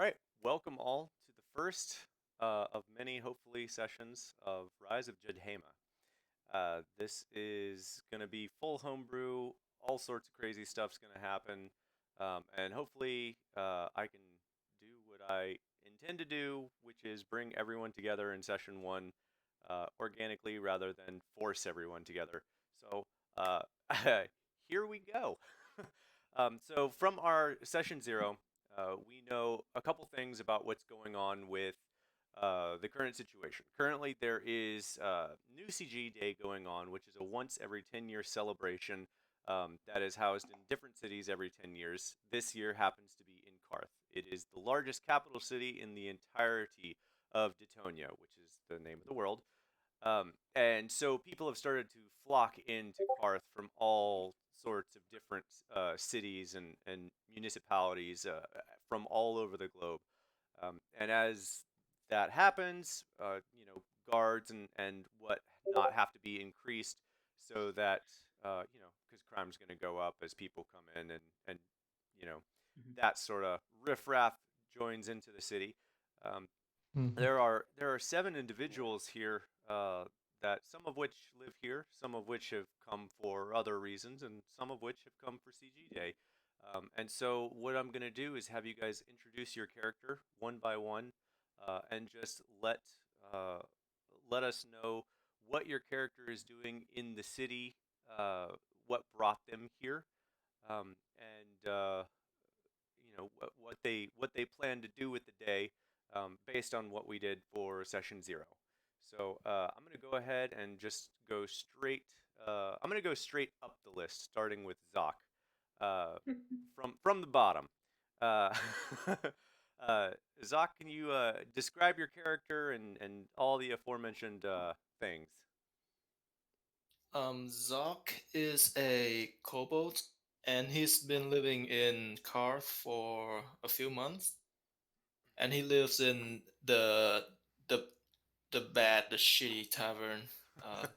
All right, welcome all to the first of many, hopefully, sessions of Rise of Djedhema. This is going to be full homebrew, all sorts of crazy stuff's going to happen, and hopefully I can do what I intend to do, which is bring everyone together in session one organically rather than force everyone together. So uh, here we go. So from our session zero, we know a couple things about what's going on with the current situation. Currently, there is new CG Day going on, which is a once every 10-year celebration that is housed in different cities every 10 years. This year happens to be in Karth. It is the largest capital city in the entirety of Detonia, which is the name of the world. And so people have started to flock into Karth from all sorts of different cities and municipalities from all over the globe. And as that happens, guards and what not have to be increased so that, because crime's going to go up as people come in and you know, Mhm. that sort of riffraff joins into the city. Um, Mhm. there are seven individuals here that some of which live here, some of which have come for other reasons, and some of which have come for CG Day. And so what I'm going to do is have you guys introduce your character one by one, and just uh, let us know what your character is doing in the city, what brought them here, and what they plan to do with the day, based on what we did for session zero. So I'm going to go ahead and just go straight. I'm going to go straight up the list, starting with Zoc, uh, from the bottom. Uh, uh, Zoc, can you describe your character and all the aforementioned things? Zoc is a kobold, and he's been living in Karth for a few months, and he lives in the the shitty tavern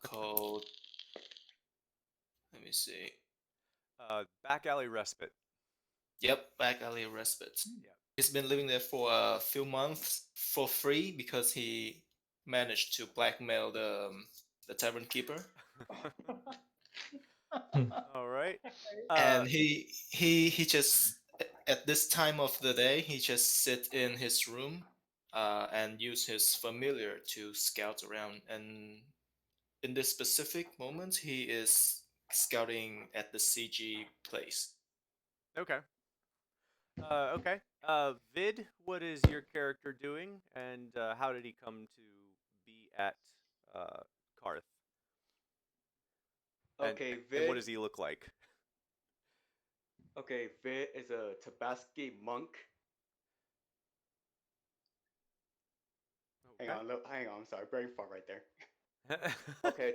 called. Let me see. Back alley respite. Yep, Back Alley Respite. Yeah. He's been living there for a few months for free because he managed to blackmail the tavern keeper. All right. And he just at this time of the day he just sit in his room and use his familiar to scout around, and in this specific moment he is scouting at the CG place. Okay. Okay. Vid, what is your character doing, and how did he come to be at uh, Karth? And, Okay, and what Vid. does he look like? Okay, Vid is a Tabasco monk. Hang Okay. on, look, hang on. I'm sorry, brain fart right there. Okay,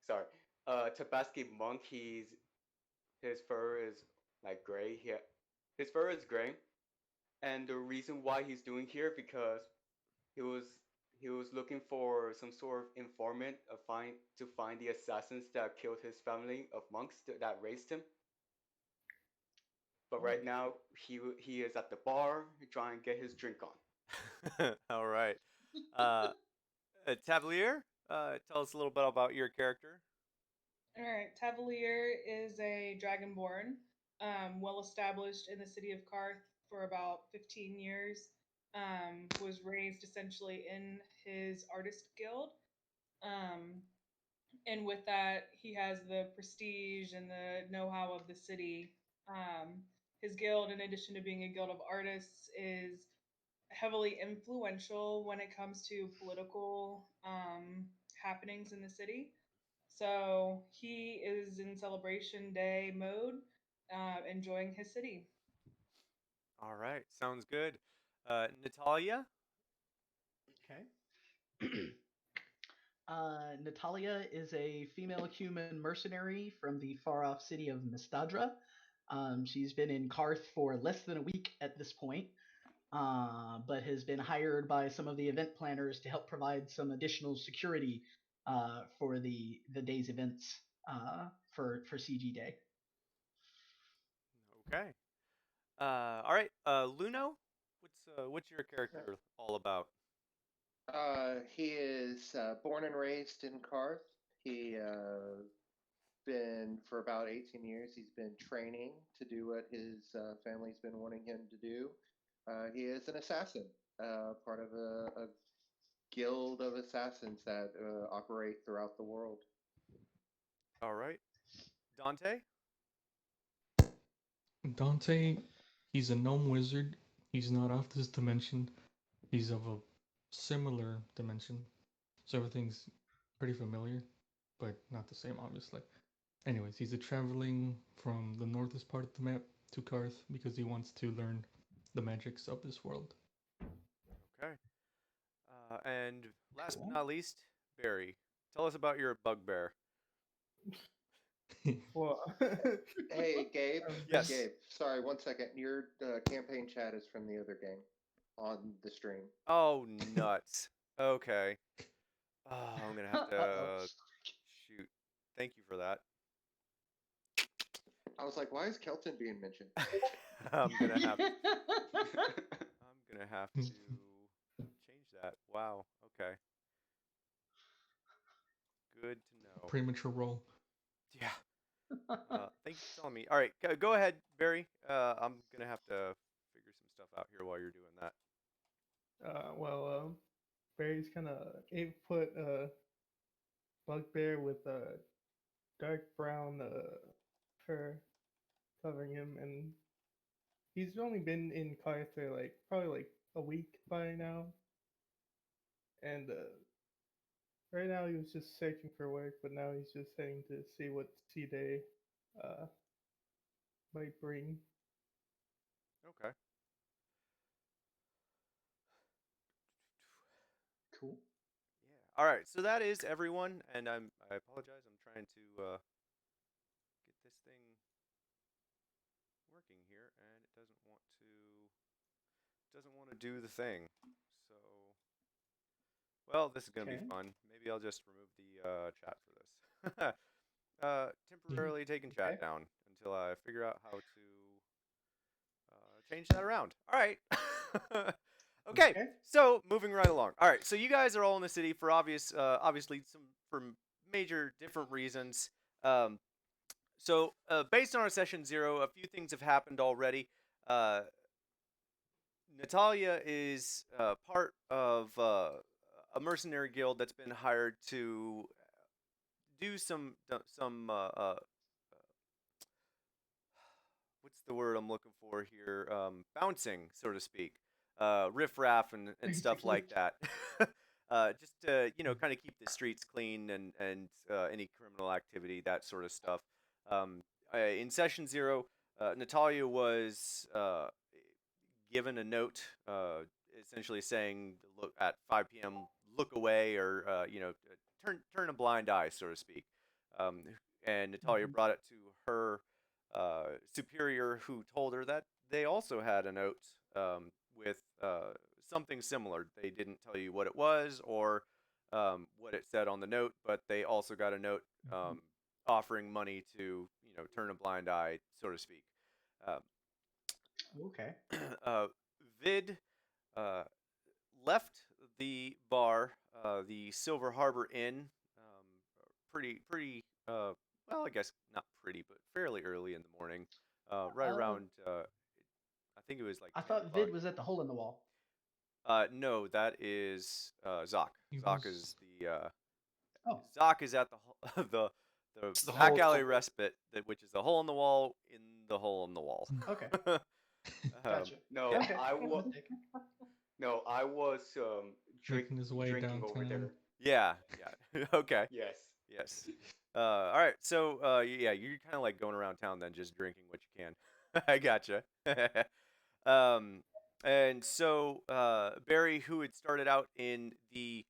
sorry. Tabasco monk. His fur is like gray. His fur is gray, and the reason why he's doing here because he was he was looking for some sort of informant to find the assassins that killed his family of monks that raised him. But right now he is at the bar trying to get his drink on. All right. Uh, Tavalier, tell us a little bit about your character. All right, Tavalier is a dragonborn, well established in the city of Karth for about 15 years. Was raised essentially in his artist guild. Um, and with that, he has the prestige and the know how of the city. His guild, in addition to being a guild of artists, is heavily influential when it comes to political happenings in the city. So he is in celebration day mode, enjoying his city. All right. Sounds good. Natalia. Okay. Natalia is a female human mercenary from the far off city of Mistadra. She's been in Karth for less than a week at this point, but has been hired by some of the event planners to help provide some additional security for the day's events for CG Day. Okay. All right. Luno, what's your character all about? He is born and raised in Karth. He been for about 18 years. He's been training to do what his family's been wanting him to do. He is an assassin, part of a guild of assassins that operate throughout the world. All right, Dante. Dante, he's a gnome wizard. He's not of this dimension. He's of a similar dimension. So everything's pretty familiar, but not the same, obviously. Anyways, he's traveling from the northest part of the map to Karth because he wants to learn the magics of this world. Okay. And last Cool. but not least, Barry. Tell us about your bugbear. Well, Hey, Gabe. Yes. Gabe. Sorry, 1 second. Your campaign chat is from the other game on the stream. Oh, nuts. Okay. Oh, I'm gonna have to Uh-oh. shoot. Thank you for that. I was like, why is Kelton being mentioned? I'm gonna have to change that. Wow. Okay. Good to know. Premature roll. Yeah. Thank you for telling me. All right, go ahead, Barry. I'm gonna have to figure some stuff out here while you're doing that. Barry's kind of 8-foot bugbear with dark brown fur covering him, and he's only been in Karth for probably a week by now. And right now he was just searching for work, but now he's just heading to see what C-Day might bring. Okay. Cool. Yeah. All right. So that is everyone, and I apologize. I'm trying to get this thing working here, and it doesn't want to do the thing. So, well, this is gonna Okay. be fun. Maybe I'll just remove the chat for this. Temporarily taking chat Okay. down until I figure out how to change that around. All right. Okay, Okay. so moving right along. All right, so you guys are all in the city for obviously for major different reasons. So based on our session 0, a few things have happened already. Natalia is part of a mercenary guild that's been hired to do some what's the word I'm looking for here? Bouncing, so to speak. Riffraff and stuff like that. Just to kind of keep the streets clean and any criminal activity, that sort of stuff. In session 0, Natalia was given a note, essentially saying, "Look at 5 p.m. Look away," or turn a blind eye, so to speak. And Natalia Mhm. brought it to her superior, who told her that they also had a note with something similar. They didn't tell you what it was or what it said on the note, but they also got a note offering money to turn a blind eye, so to speak. Okay. Vid left the bar, the Silver Harbor Inn, pretty well, I guess not pretty, but fairly early in the morning, right around I think it was like I 10 thought o'clock. Vid was at the hole in the wall. No, that is Zoc. He Zoc was- is the Oh. Zoc is at the It's the back hole- alley respite, which is the hole in the wall in the hole in the wall. Okay. Um, Gotcha. No, Okay. I was no, I was Drinking his way drinking over downtown. there. Yeah. Okay. Yes. Yes. All right. So, yeah, you're kind of like going around town then, just drinking what you can. I gotcha. And so Barry, who had started out in the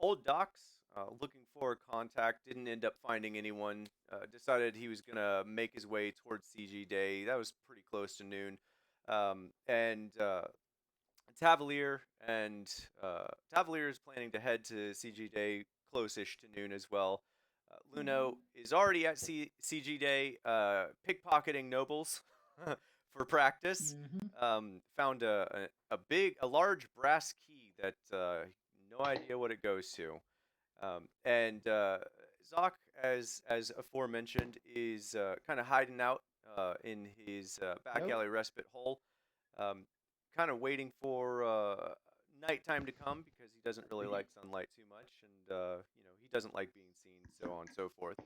old docks, looking for a contact, didn't end up finding anyone. Decided he was gonna make his way towards CG Day. That was pretty close to noon. And Tavalier is planning to head to CG Day close-ish to noon as well. Luno is already at CG Day, pickpocketing nobles for practice. Found a large brass key that no idea what it goes to. And Zoc, as aforementioned, is kind of hiding out in his back Nope. alley respite hole, kind of waiting for nighttime to come because he doesn't really like sunlight too much, and he doesn't like being seen, so on and so forth.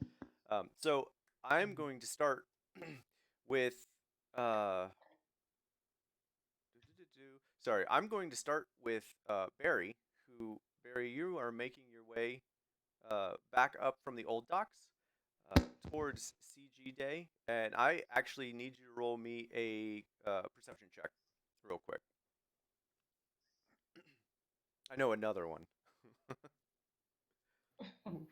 So I'm going to start with. Sorry, I'm going to start with Barry. Barry, you are making your way back up from the old docks towards CG Day, and I actually need you to roll me a perception check, real quick. I know another one. I'm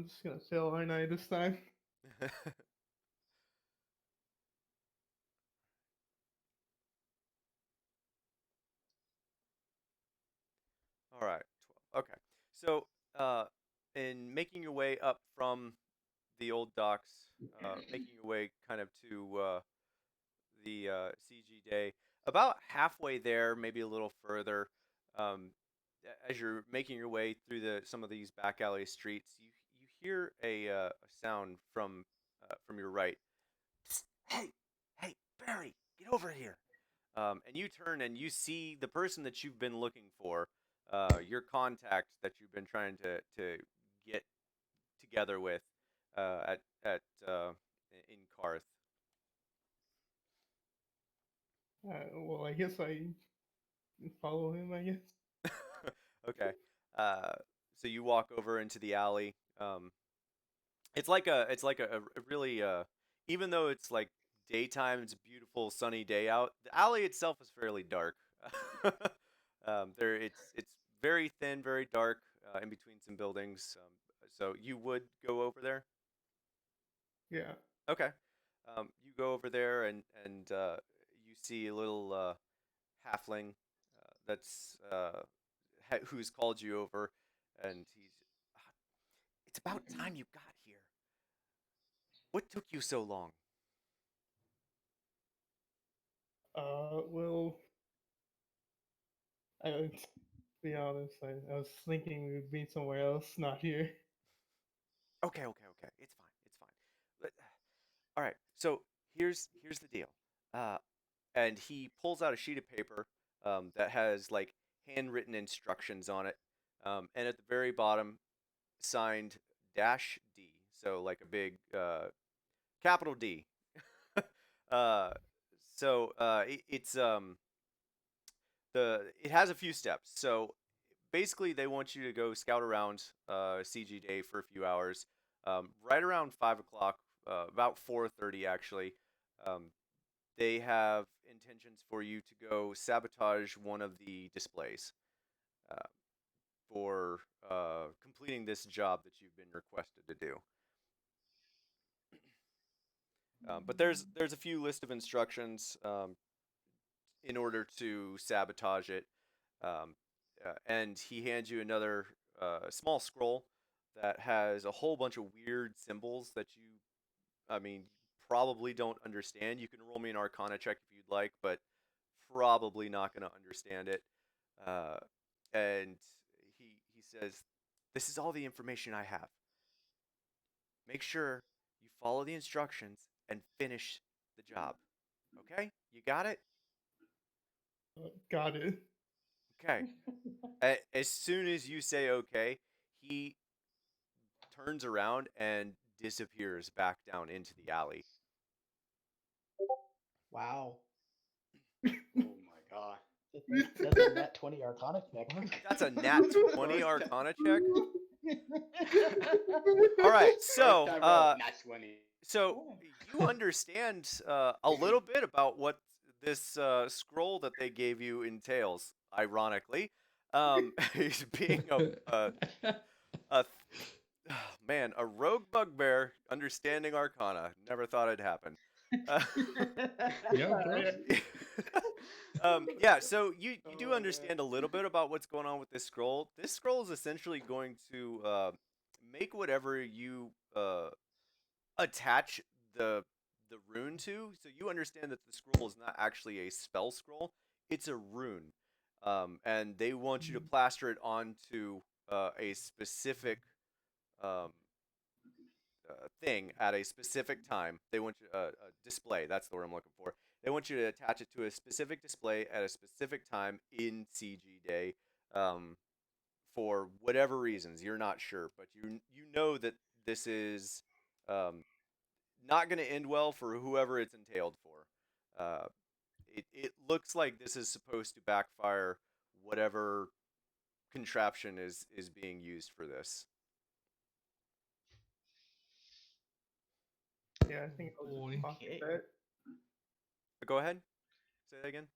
just gonna fail Arnai this time. All right, 12. Okay, so in making your way up from the old docks, making your way kind of to the CG Day, about halfway there, maybe a little further. As you're making your way through some of these back alley streets, you hear a sound from your right. Psst, hey, Barry, get over here! And you turn and you see the person that you've been looking for, your contact that you've been trying to get together with at in Karth. Well, I guess I follow him. I guess. Okay. So you walk over into the alley. It's like a really even though it's like daytime, it's a beautiful sunny day out. The alley itself is fairly dark. It's very thin, very dark, in between some buildings. So you would go over there. Yeah. Okay. You go over there and you see a little halfling that's who's called you over, and it's about time you got here. What took you so long? Well, to be honest, I was thinking we'd be somewhere else, not here. Okay. It's fine. It's fine. But, all right. So here's the deal. And he pulls out a sheet of paper that has like handwritten instructions on it, and at the very bottom, signed -D. So like a big capital D. uh, it's it has a few steps. So basically, they want you to go scout around CG Day for a few hours. Right around 5 o'clock, about 4:30 actually. They have intentions for you to go sabotage one of the displays for completing this job that you've been requested to do. But there's a few list of instructions in order to sabotage it, and he hands you another small scroll that has a whole bunch of weird symbols that probably don't understand. You can roll me an Arcana check if you'd like, but probably not going to understand it. And he says, "This is all the information I have. Make sure you follow the instructions and finish the job. Okay? You got it?" Got it. Okay. As soon as you say okay, he turns around and disappears back down into the alley. Wow. Oh my god. That's a nat 20 Arcana check. That's a nat 20 Arcana check? All right, so Nat 20. so you understand a little bit about what this scroll that they gave you entails. Ironically, he's being a man, a rogue bugbear understanding Arcana. Never thought it'd happen. Yeah, so you do understand a little bit about what's going on with this scroll. This scroll is essentially going to make whatever you attach the the rune to, so you understand that the scroll is not actually a spell scroll; it's a rune, and they want you to plaster it onto a specific um, thing at a specific time. They want you display. That's the word I'm looking for. They want you to attach it to a specific display at a specific time in CG Day, for whatever reasons you're not sure, but you know that this is not going to end well for whoever it's entailed for. It looks like this is supposed to backfire whatever contraption is being used for this. Yeah, I think I'll Boy. just pocket Okay. that. Go ahead. Say that again.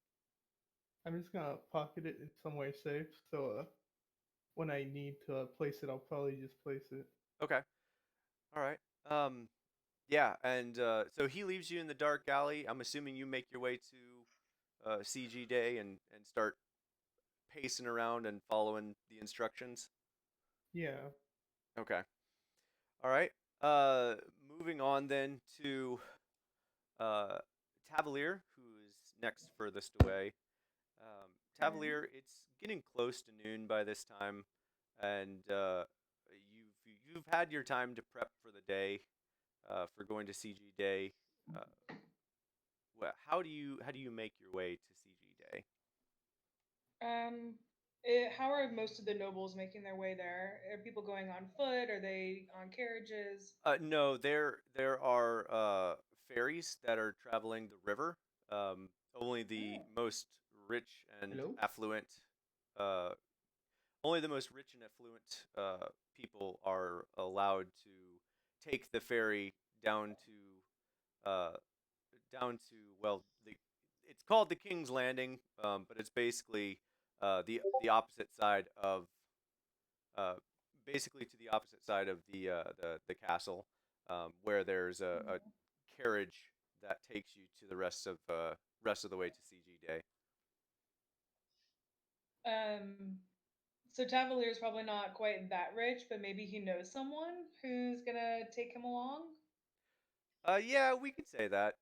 I'm just gonna pocket it in somewhere safe, so when I need to place it, I'll probably just place it. Okay. All right. Yeah, and so he leaves you in the dark alley. I'm assuming you make your way to CG Day and start pacing around and following the instructions. Yeah. Okay. All right. Moving on then to uh, Tavalier, who is next furthest away. Tavalier, it's getting close to noon by this time, and you've had your time to prep for the day, for going to CG Day. How do you make your way to CG Day? How are most of the nobles making their way there? Are people going on foot? Are they on carriages? No, there are ferries that are traveling the river. Only the most rich and Hello? affluent, uh, only the most rich and affluent people are allowed to take the ferry down to well, it's called the King's Landing, but it's basically the opposite side of uh, basically to the opposite side of the castle, where there's a carriage that takes you to the rest of the way to CG Day. So Tavalier's probably not quite that rich, but maybe he knows someone who's gonna take him along. Yeah, we could say that.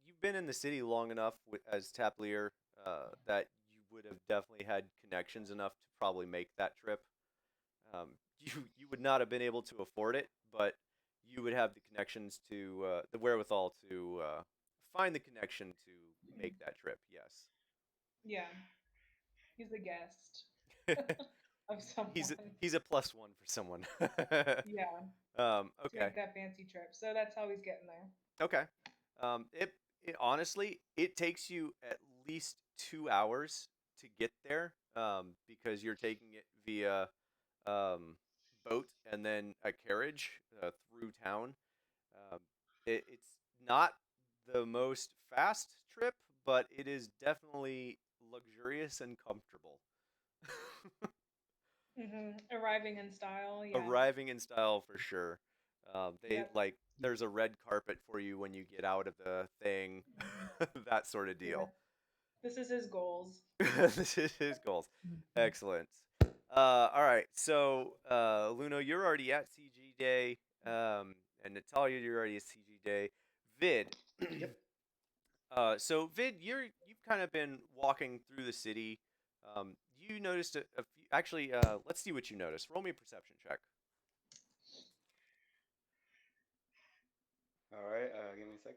You've been in the city long enough as Taplier, that you would have definitely had connections enough to probably make that trip. Um, you would not have been able to afford it, but you would have the connections to the wherewithal to find the connection to make that trip. Yes. Yeah, he's a guest of someone. He's a plus one for someone. Yeah, to Okay. make that fancy trip. So that's how he's getting there. Okay. It honestly it takes you at least 2 hours to get there, because you're taking it via boat and then a carriage through town. Um, it's not the most fast trip, but it is definitely luxurious and comfortable. Arriving in style. Yeah. Arriving in style for sure. They Yep. like there's a red carpet for you when you get out of the thing, that sort of Yeah. deal. This is his goals. This is his goals. Excellent. All right. So, Luno, you're already at CG Day, and Natalia, you're already at CG Day. Vid. Yep. So Vid, you've kind of been walking through the city. You noticed a few. Actually, let's see what you noticed. Roll me a perception check. All right, give me a sec.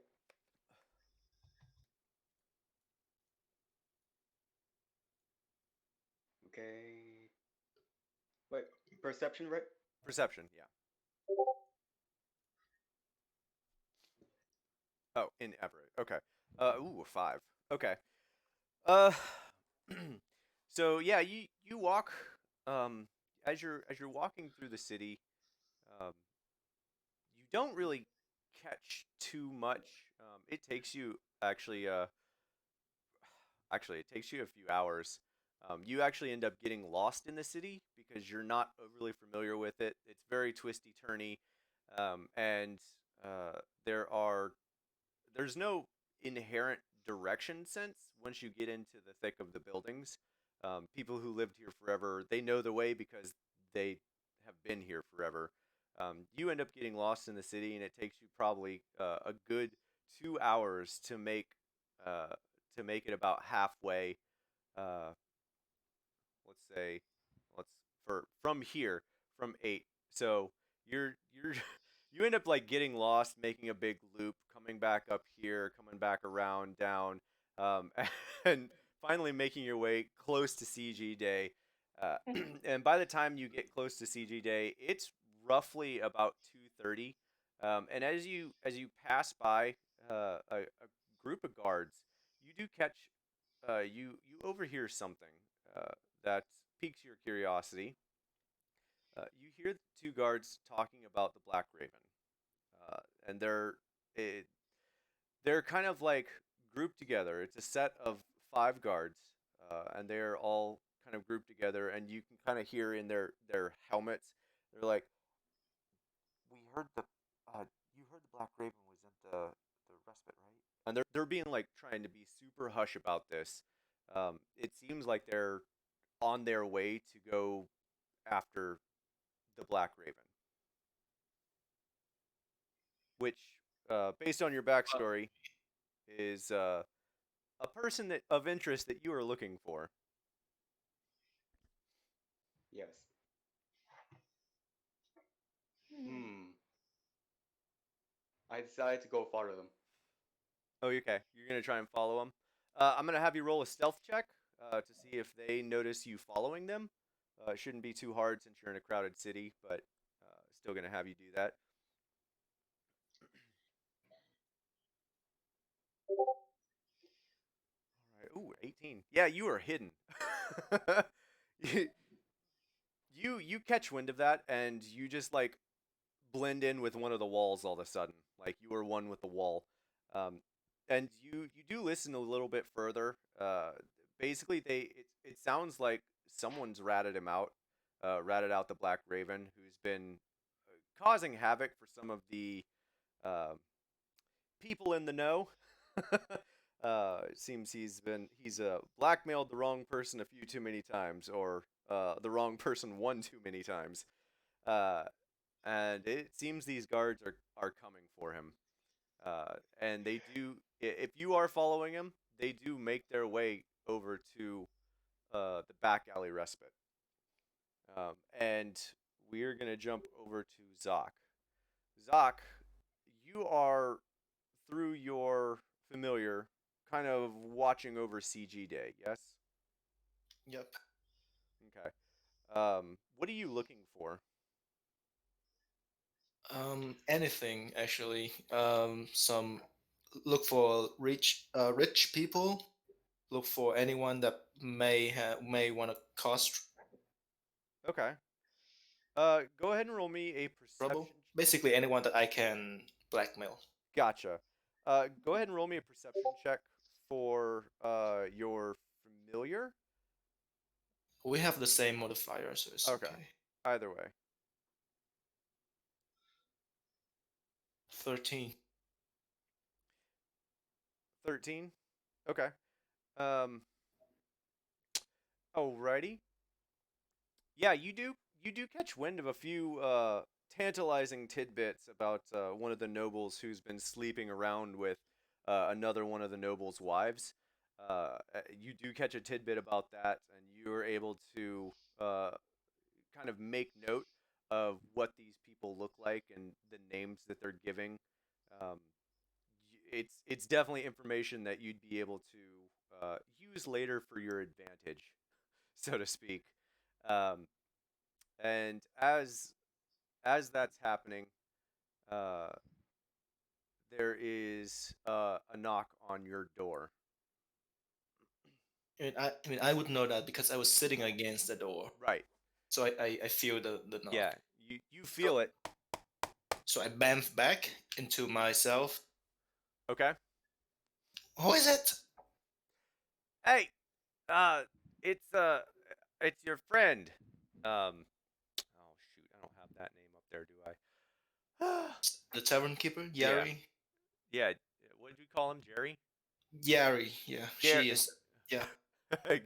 Okay. Wait, perception, right? Perception, yeah. Oh, in Everett. Okay. Ooh, a 5. Okay. Uh, so yeah, you walk. As you're walking through the city, um, you don't really catch too much. It takes you actually, it takes you a few hours. You actually end up getting lost in the city because you're not overly familiar with it. It's very twisty turny, and uh, there are there's no inherent direction sense once you get into the thick of the buildings. People who lived here forever, they know the way because they have been here forever. You end up getting lost in the city, and it takes you probably a good 2 hours to make it about halfway. Uh, let's say, let's for from here from 8. So you're you end up like getting lost, making a big loop, coming back up here, coming back around down, um, and finally making your way close to CG Day. Uh, and by the time you get close to CG Day, it's roughly about 2:30. And as you pass by a group of guards, you do catch you overhear something that piques your curiosity. You hear the two guards talking about the Black Raven, and it, they're kind of like grouped together. It's a set of 5 guards, and they're all kind of grouped together, and you can kind of hear in their helmets. They're like, "We heard you heard the Black Raven was in the respite, right?" And they're being like trying to be super hush about this. It seems like they're on their way to go after the Black Raven, which, based on your backstory, is a person that of interest that you are looking for. Yes. Hmm. I decided to go follow them. Oh, okay. You're gonna try and follow them. I'm gonna have you roll a stealth check to see if they notice you following them. It shouldn't be too hard since you're in a crowded city, but still gonna have you do that. All right. Ooh, 18. Yeah, you are hidden. you, you catch wind of that, and you just like blend in with one of the walls all of a sudden. Like you are one with the wall. Um, and you do listen a little bit further. Basically, it sounds like someone's ratted out the Black Raven, who's been causing havoc for some of the uh, people in the know. It seems he's blackmailed the wrong person a few too many times, or the wrong person one too many times. Uh, and it seems these guards are coming for him. And they do. If you are following him, they do make their way over to the back alley respite. And we're gonna jump over to Zoc. Zoc, you are through your familiar, kind of watching over CG Day. Yes. Yep. Okay. What are you looking for? Anything actually. Some look for rich people. Look for anyone that may want to cause Okay. Go ahead and roll me a perception. trouble. Basically, anyone that I can blackmail. Gotcha. Go ahead and roll me a perception check for your familiar. We have the same modifier, so it's Okay. okay. Either way. 13. 13. Okay. Um. Alrighty. Yeah, you do catch wind of a few tantalizing tidbits about one of the nobles who's been sleeping around with another one of the noble's wives. You do catch a tidbit about that, and you are able to kind of make note of what these people look like and the names that they're giving. Um, it's definitely information that you'd be able to use later for your advantage, so to speak. Um, and as that's happening, uh, there is a knock on your door. I would know that because I was sitting against the door, Right. so I feel the knock. Yeah. You feel it. So I bamf back into myself. Okay. Who is it? Hey, uh, it's your friend. Oh shoot, I don't have that name up there, do I? The tavern keeper, Yeah. Yari. Yeah. What did we call him, Jerry? Yari, yeah, Gar- she is. Yeah.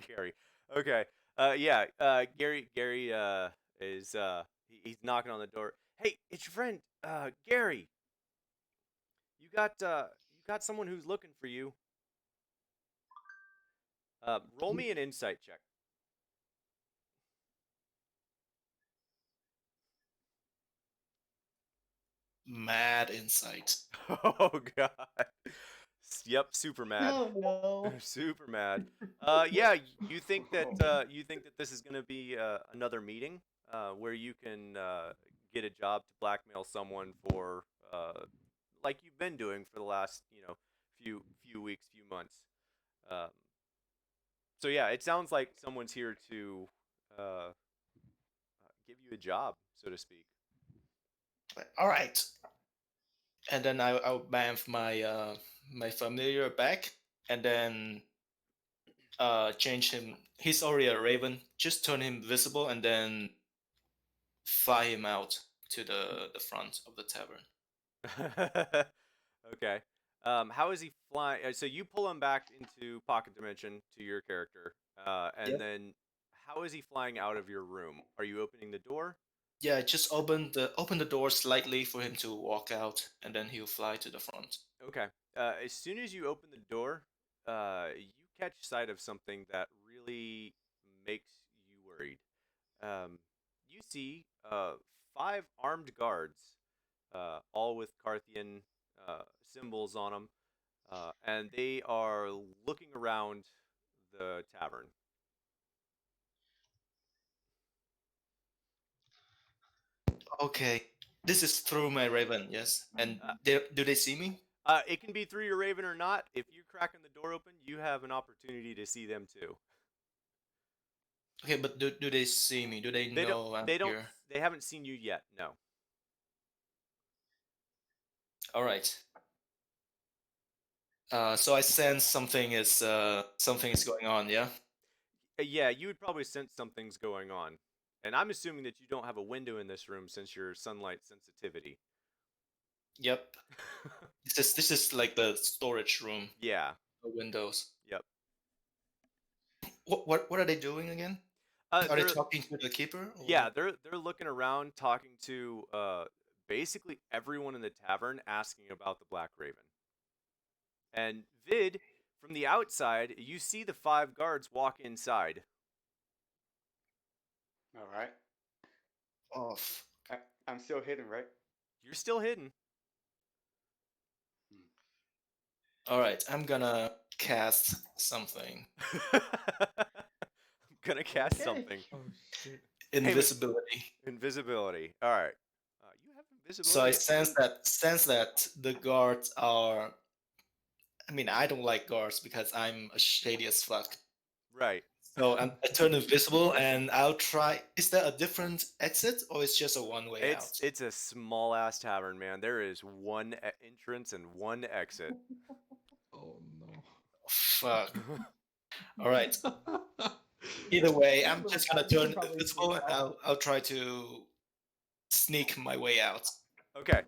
Gary. Okay. Yeah. Gary. Is he's knocking on the door. Hey, it's your friend, Gary. You got got someone who's looking for you. Roll me an insight check. Mad insight. Oh god. Yep, super mad. Oh no. Super mad. Yeah, you think that this is going to be another meeting where you can get a job to blackmail someone for like you've been doing for the last few weeks, few months. Um, so yeah, it sounds like someone's here to give you a job, so to speak. All right. And then I'll bamf my familiar back, and then change him. He's already a raven. Just turn him visible, and then fly him out to the front of the tavern. Okay. How is he flying? So you pull him back into pocket dimension to your character, and Yep. then how is he flying out of your room? Are you opening the door? Yeah, just open the door slightly for him to walk out, and then he'll fly to the front. Okay. As soon as you open the door, you catch sight of something that really makes you worried. You see 5 armed guards, all with Carthian symbols on them, and they are looking around the tavern. Okay, this is through my raven, yes. And do they see me? It can be through your raven or not. If you're cracking the door open, you have an opportunity to see them too. Okay, but do they see me? Do they know I'm They don't. here? They haven't seen you yet. No. All right. So I sense something is going on. Yeah. Yeah, you would probably sense something's going on, and I'm assuming that you don't have a window in this room since your sunlight sensitivity. Yep. This is like the storage room. Yeah. The windows. Yep. What are they doing again? Are they talking to the keeper? Or? Yeah, they're looking around, talking to basically everyone in the tavern, asking about the Black Raven. And Vid, from the outside, you see the 5 guards walk inside. All right. Off. I'm still hidden, right? You're still hidden. All right, I'm gonna cast something. I'm gonna cast something. Oh shit. Invisibility. Invisibility. All right. You have invisibility. So I sense that the guards are. I mean, I don't like guards because I'm a shady as fuck. Right. So I turn invisible, and I'll try. Is there a different exit, or it's just a one-way out? It's a small ass tavern, man. There is one entrance and one exit. Oh no. Fuck. All right. Either way, I'm just gonna turn invisible, and I'll try to sneak my way out. Okay.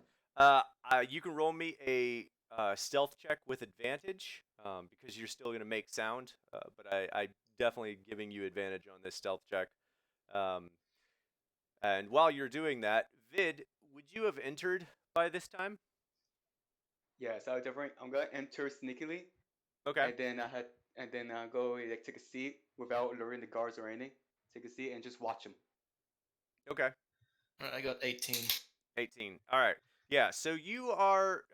You can roll me a stealth check with advantage because you're still gonna make sound. But I definitely giving you advantage on this stealth check. And while you're doing that, Vid, would you have entered by this time? Yes, I'm gonna enter sneakily. Okay. And then go like take a seat without alerting the guards or anything. Take a seat and just watch them. Okay. All right, I got 18. 18. All right. Yeah. So you are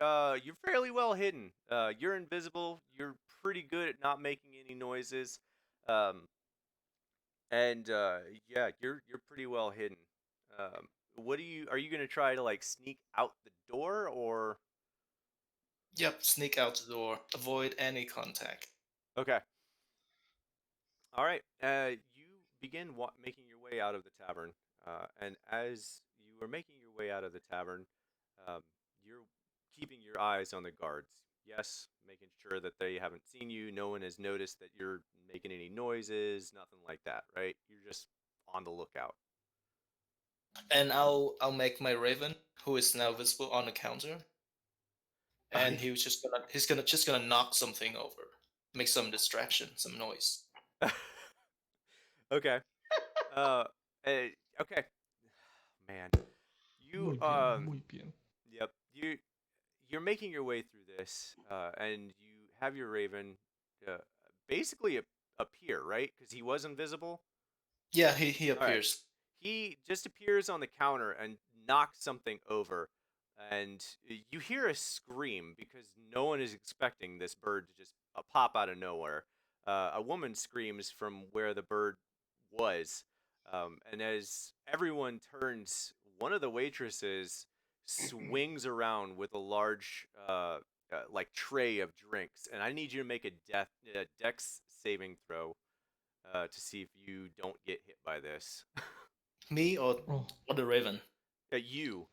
you're fairly well hidden. You're invisible. You're pretty good at not making any noises. And yeah, you're pretty well hidden. Are you gonna try to like sneak out the door or? Yep, sneak out the door. Avoid any contact. Okay. All right. You begin making your way out of the tavern, and as you are making your way out of the tavern, you're keeping your eyes on the guards. Yes, making sure that they haven't seen you. No one has noticed that you're making any noises. Nothing like that, right? You're just on the lookout. And I'll make my raven, who is now visible on the counter, and he's just gonna knock something over, make some distraction, some noise. Okay. Okay. Man, you Muy bien, muy bien. Yep. you're making your way through this, and you have your raven basically appear, right? Because he was invisible. Yeah, he All right. appears. He just appears on the counter and knocks something over, and you hear a scream because no one is expecting this bird to just pop out of nowhere. A woman screams from where the bird was, and as everyone turns, one of the waitresses swings around with a large, like tray of drinks, and I need you to make a dex saving throw to see if you don't get hit by this. Me or Oh, the raven? You.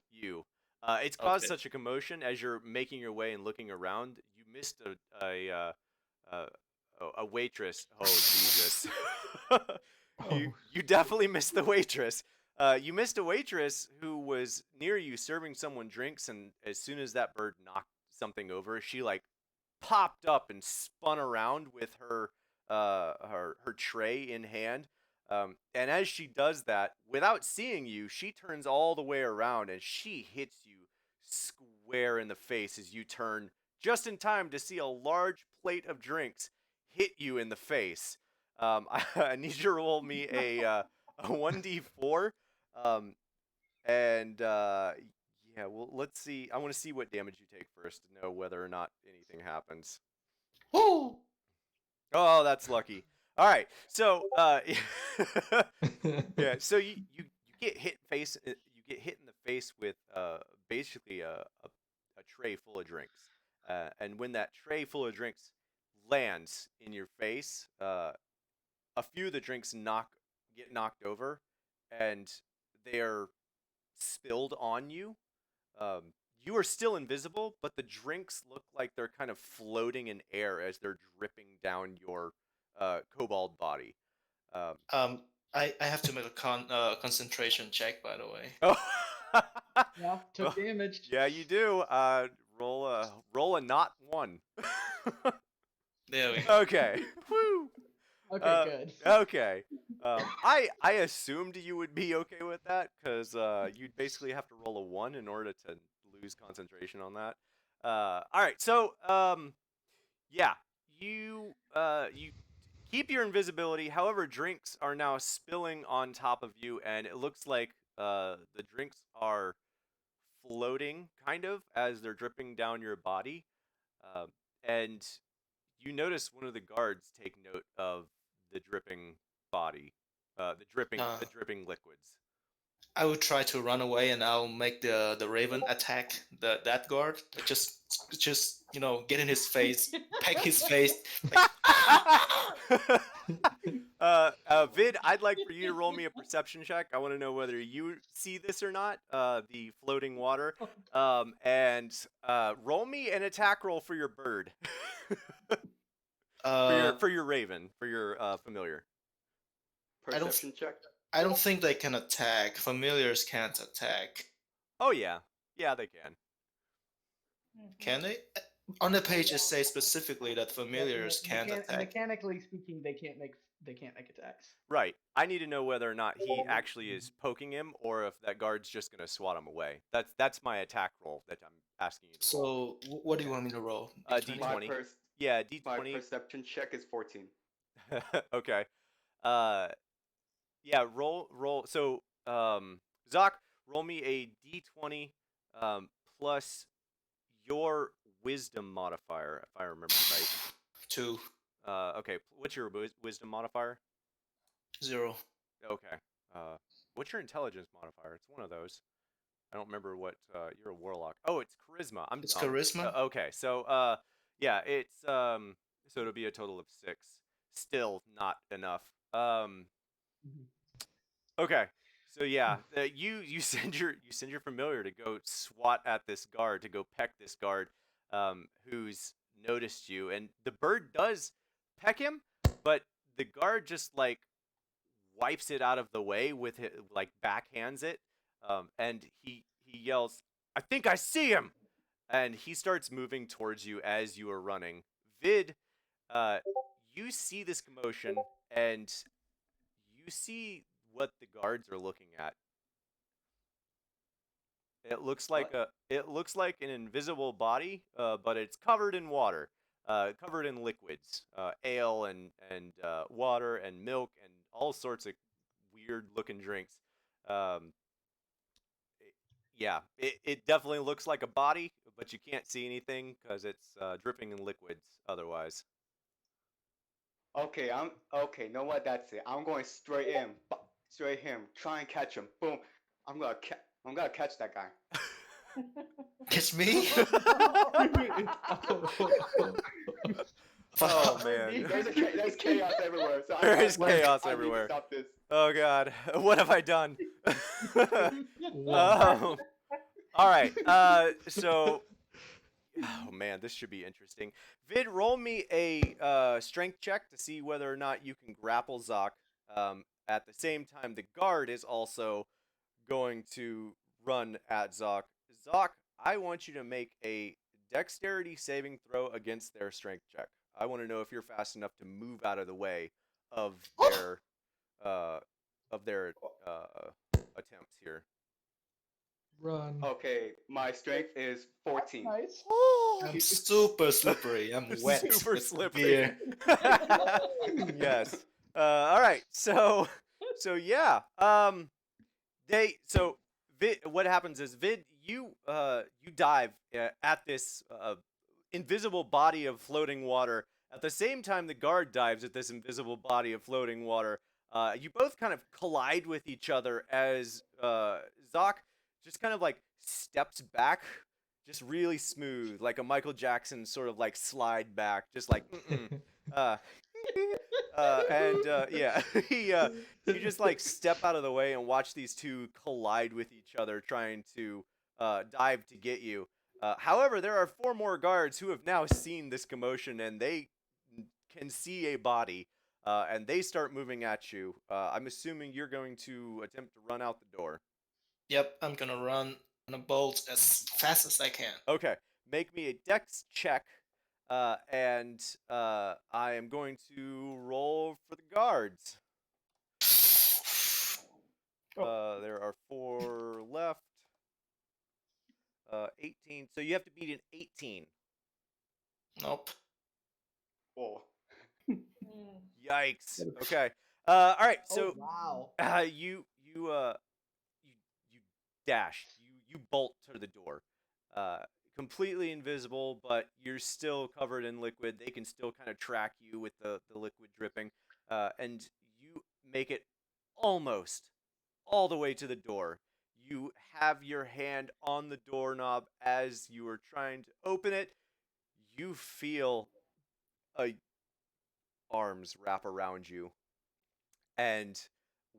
It's caused Okay. such a commotion as you're making your way and looking around. You missed a waitress. Oh Jesus! You definitely missed the waitress. You missed a waitress who was near you serving someone drinks, and as soon as that bird knocked something over, she like popped up and spun around with her tray in hand. And as she does that, without seeing you, she turns all the way around and she hits you square in the face as you turn just in time to see a large plate of drinks hit you in the face. I need you to roll me a 1d4. Um, and yeah, well, let's see. I want to see what damage you take first to know whether or not anything happens. Woo! Oh, that's lucky. All right, so yeah, so you get hit in the face with basically a tray full of drinks, and when that tray full of drinks lands in your face, a few of the drinks get knocked over, and they are spilled on you. You are still invisible, but the drinks look like they're kind of floating in air as they're dripping down your kobold body. I have to make a concentration check, by the way. Oh, Yeah, took damage. yeah, you do. Roll a not one. There we go. Okay. Woo. Okay, good. Okay. I assumed you would be okay with that because you'd basically have to roll a 1 in order to lose concentration on that. All right. So yeah, you keep your invisibility. However, drinks are now spilling on top of you, and it looks like the drinks are floating kind of as they're dripping down your body. And you notice one of the guards take note of the dripping body, the dripping liquids. I will try to run away, and I'll make the raven attack that guard. Just get in his face, peck his face. Vid, I'd like for you to roll me a perception check. I want to know whether you see this or not, the floating water. And roll me an attack roll for your bird. For your raven, for your familiar. Perception check. I don't think they can attack. Familiars can't attack. Oh yeah, they can. Can they? On the page it says specifically that familiars can't attack. Mechanically speaking, they can't make attacks. Right. I need to know whether or not he actually is poking him, or if that guard's just gonna swat him away. That's my attack roll that I'm asking you to roll. So what do you want me to roll? D20. Yeah, D20. My perception check is 14. Okay. Yeah, roll. So, Zoc, roll me a D20 plus your wisdom modifier, if I remember right. 2. Okay. What's your wisdom modifier? 0. Okay. What's your intelligence modifier? It's one of those. I don't remember what. You're a warlock. Oh, it's charisma. It's dumb. charisma? Okay. So, yeah, it's so it'll be a total of 6. Still not enough. Okay. So yeah, you send your familiar to go swat at this guard, to go peck this guard, who's noticed you, and the bird does peck him, but the guard just like wipes it out of the way with it, like backhands it, and he yells, "I think I see him!" And he starts moving towards you as you are running. Vid, you see this commotion, and you see what the guards are looking at. It looks like an invisible body, but it's covered in water, covered in liquids, ale and water and milk and all sorts of weird looking drinks. Um, yeah, it definitely looks like a body, but you can't see anything because it's dripping in liquids otherwise. Okay, I'm okay. Know what? That's it. I'm going straight in, straight him. Try and catch him. Boom. I'm gonna catch that guy. It's me. Oh man, There's chaos everywhere. So there is chaos I need to everywhere. stop this. Oh god, what have I done? Wow. All right. So, oh man, this should be interesting. Vid, roll me a strength check to see whether or not you can grapple Zoc. At the same time, the guard is also going to run at Zoc. Zoc, I want you to make a dexterity saving throw against their strength check. I want to know if you're fast enough to move out of the way of their uh, attempts here. Run. Okay, my strength is 14. Nice. I'm super slippery. I'm wet. Super with slippery. beer. Yes. All right. So yeah. Vid, what happens is Vid, you dive at this invisible body of floating water. At the same time, the guard dives at this invisible body of floating water. You both kind of collide with each other as Zoc just kind of like steps back, just really smooth, like a Michael Jackson sort of like slide back, just like yeah, you just like step out of the way and watch these two collide with each other, trying to dive to get you. However, there are 4 more guards who have now seen this commotion and they can see a body, and they start moving at you. I'm assuming you're going to attempt to run out the door. Yep, I'm gonna run on a boat as fast as I can. Okay, make me a dex check, and I am going to roll for the guards. There are 4 left. 18. So you have to beat an 18. Nope. Oh. Yikes. Okay. All right. So Oh, wow. you dash. You bolt to the door. Completely invisible, but you're still covered in liquid. They can still kind of track you with the liquid dripping. And you make it almost all the way to the door. You have your hand on the doorknob as you are trying to open it. You feel arms wrap around you, and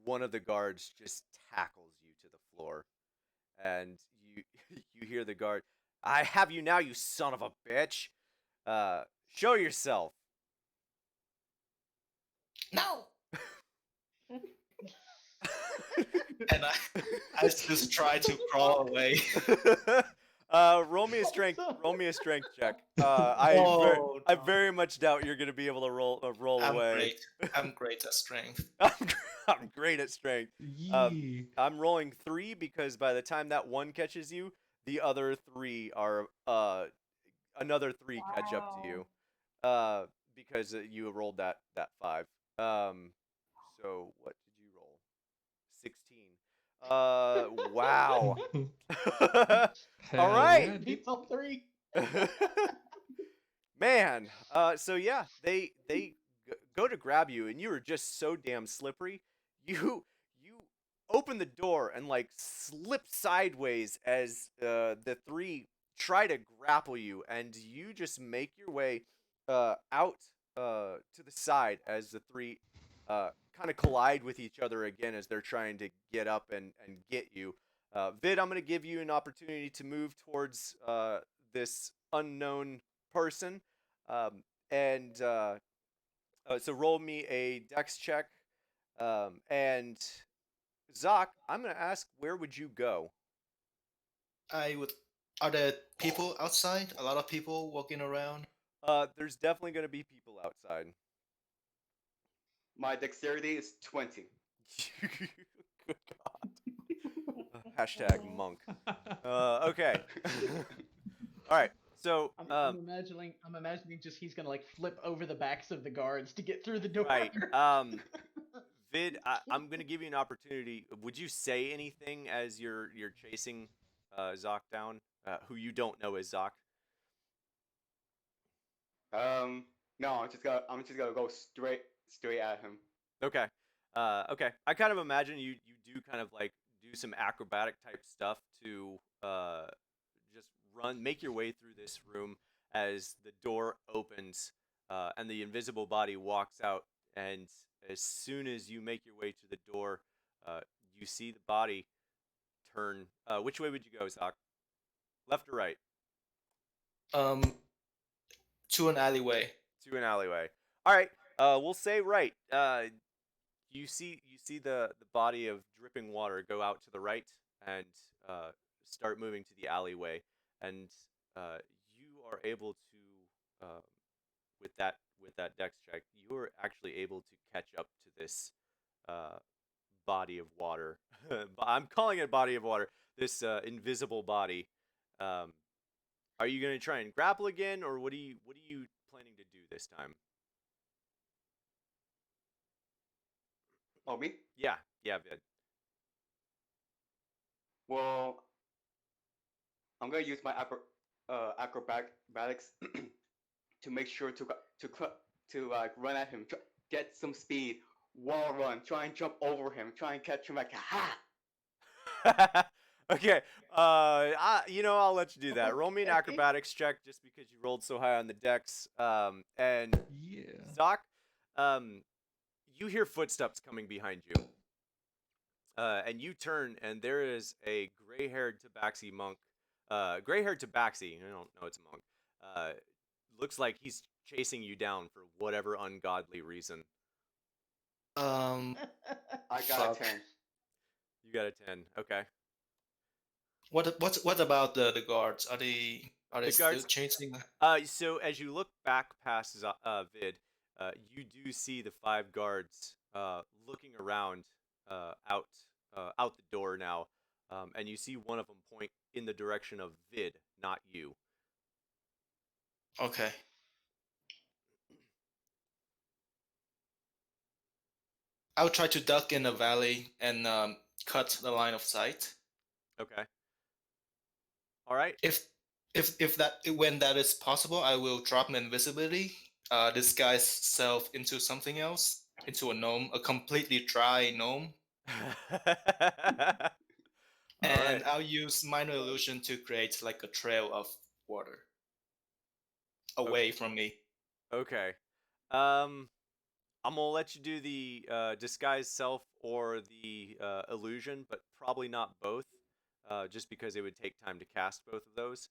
one of the guards just tackles you to the floor. And you hear the guard, "I have you now, you son of a bitch. Show yourself." No. And I just try to crawl away. Roll me a strength. Roll me a strength check. Oh, I no. very much doubt you're gonna be able to roll I'm away. great. I'm great at strength. I'm great at strength. Yee. I'm rolling 3 because by the time that one catches you, the other 3 are another 3 catch up to you. Because you rolled that 5. So what did you roll? 16. Wow. Hell All right. yeah, dude. Beats up 3. Man, so yeah, they go to grab you, and you are just so damn slippery. You open the door and like slip sideways as the 3 try to grapple you, and you just make your way out to the side as the 3 kind of collide with each other again as they're trying to get up and get you. Vid, I'm going to give you an opportunity to move towards this unknown person. So roll me a dex check. And Zoc, I'm going to ask, where would you go? I would. Are there people outside? A lot of people walking around? There's definitely going to be people outside. My dexterity is 20. Good God. Hashtag monk. Okay. All right. So, I'm imagining just he's gonna like flip over the backs of the guards to get through the door. right. Vid, I'm gonna give you an opportunity. Would you say anything as you're chasing Zoc down, who you don't know is Zoc? No, I'm just gonna go straight at him. Okay. Okay. I kind of imagine you do kind of like do some acrobatic type stuff to just make your way through this room as the door opens and the invisible body walks out. And as soon as you make your way to the door, you see the body turn. Which way would you go, Zoc? Left or right? To an alleyway. To an alleyway. All right. We'll say right. You see the body of dripping water go out to the right and start moving to the alleyway, and you are able to with that dex check, you are actually able to catch up to this body of water. I'm calling it body of water. This invisible body. Are you going to try and grapple again, or what are you planning to do this time? Oh, me? Yeah, Vid. Well, I'm gonna use my acrobatics to make sure to like run at him, get some speed, wall run, try and jump over him, try and catch him like ha. Okay. I'll let you do that. Roll me an acrobatics check just because you rolled so high on the dex. And Yeah. Zoc, you hear footsteps coming behind you. And you turn, and there is a gray-haired tabaxi monk. Gray-haired tabaxi. I don't know it's a monk. Looks like he's chasing you down for whatever ungodly reason. Um, I got Fuck. a 10. You got a 10. Okay. what about the guards? Are they The still guards- chasing? So as you look back past Vid, you do see the 5 guards looking around out the door now, and you see one of them point in the direction of Vid, not you. Okay. I'll try to duck in the valley and cut the line of sight. Okay. All right. If when that is possible, I will drop my invisibility, disguise self into something else, into a gnome, a completely dry gnome, and right. I'll use minor illusion to create like a trail of water away from me. Okay. I'm gonna let you do the disguise self or the illusion, but probably not both, just because it would take time to cast both of those.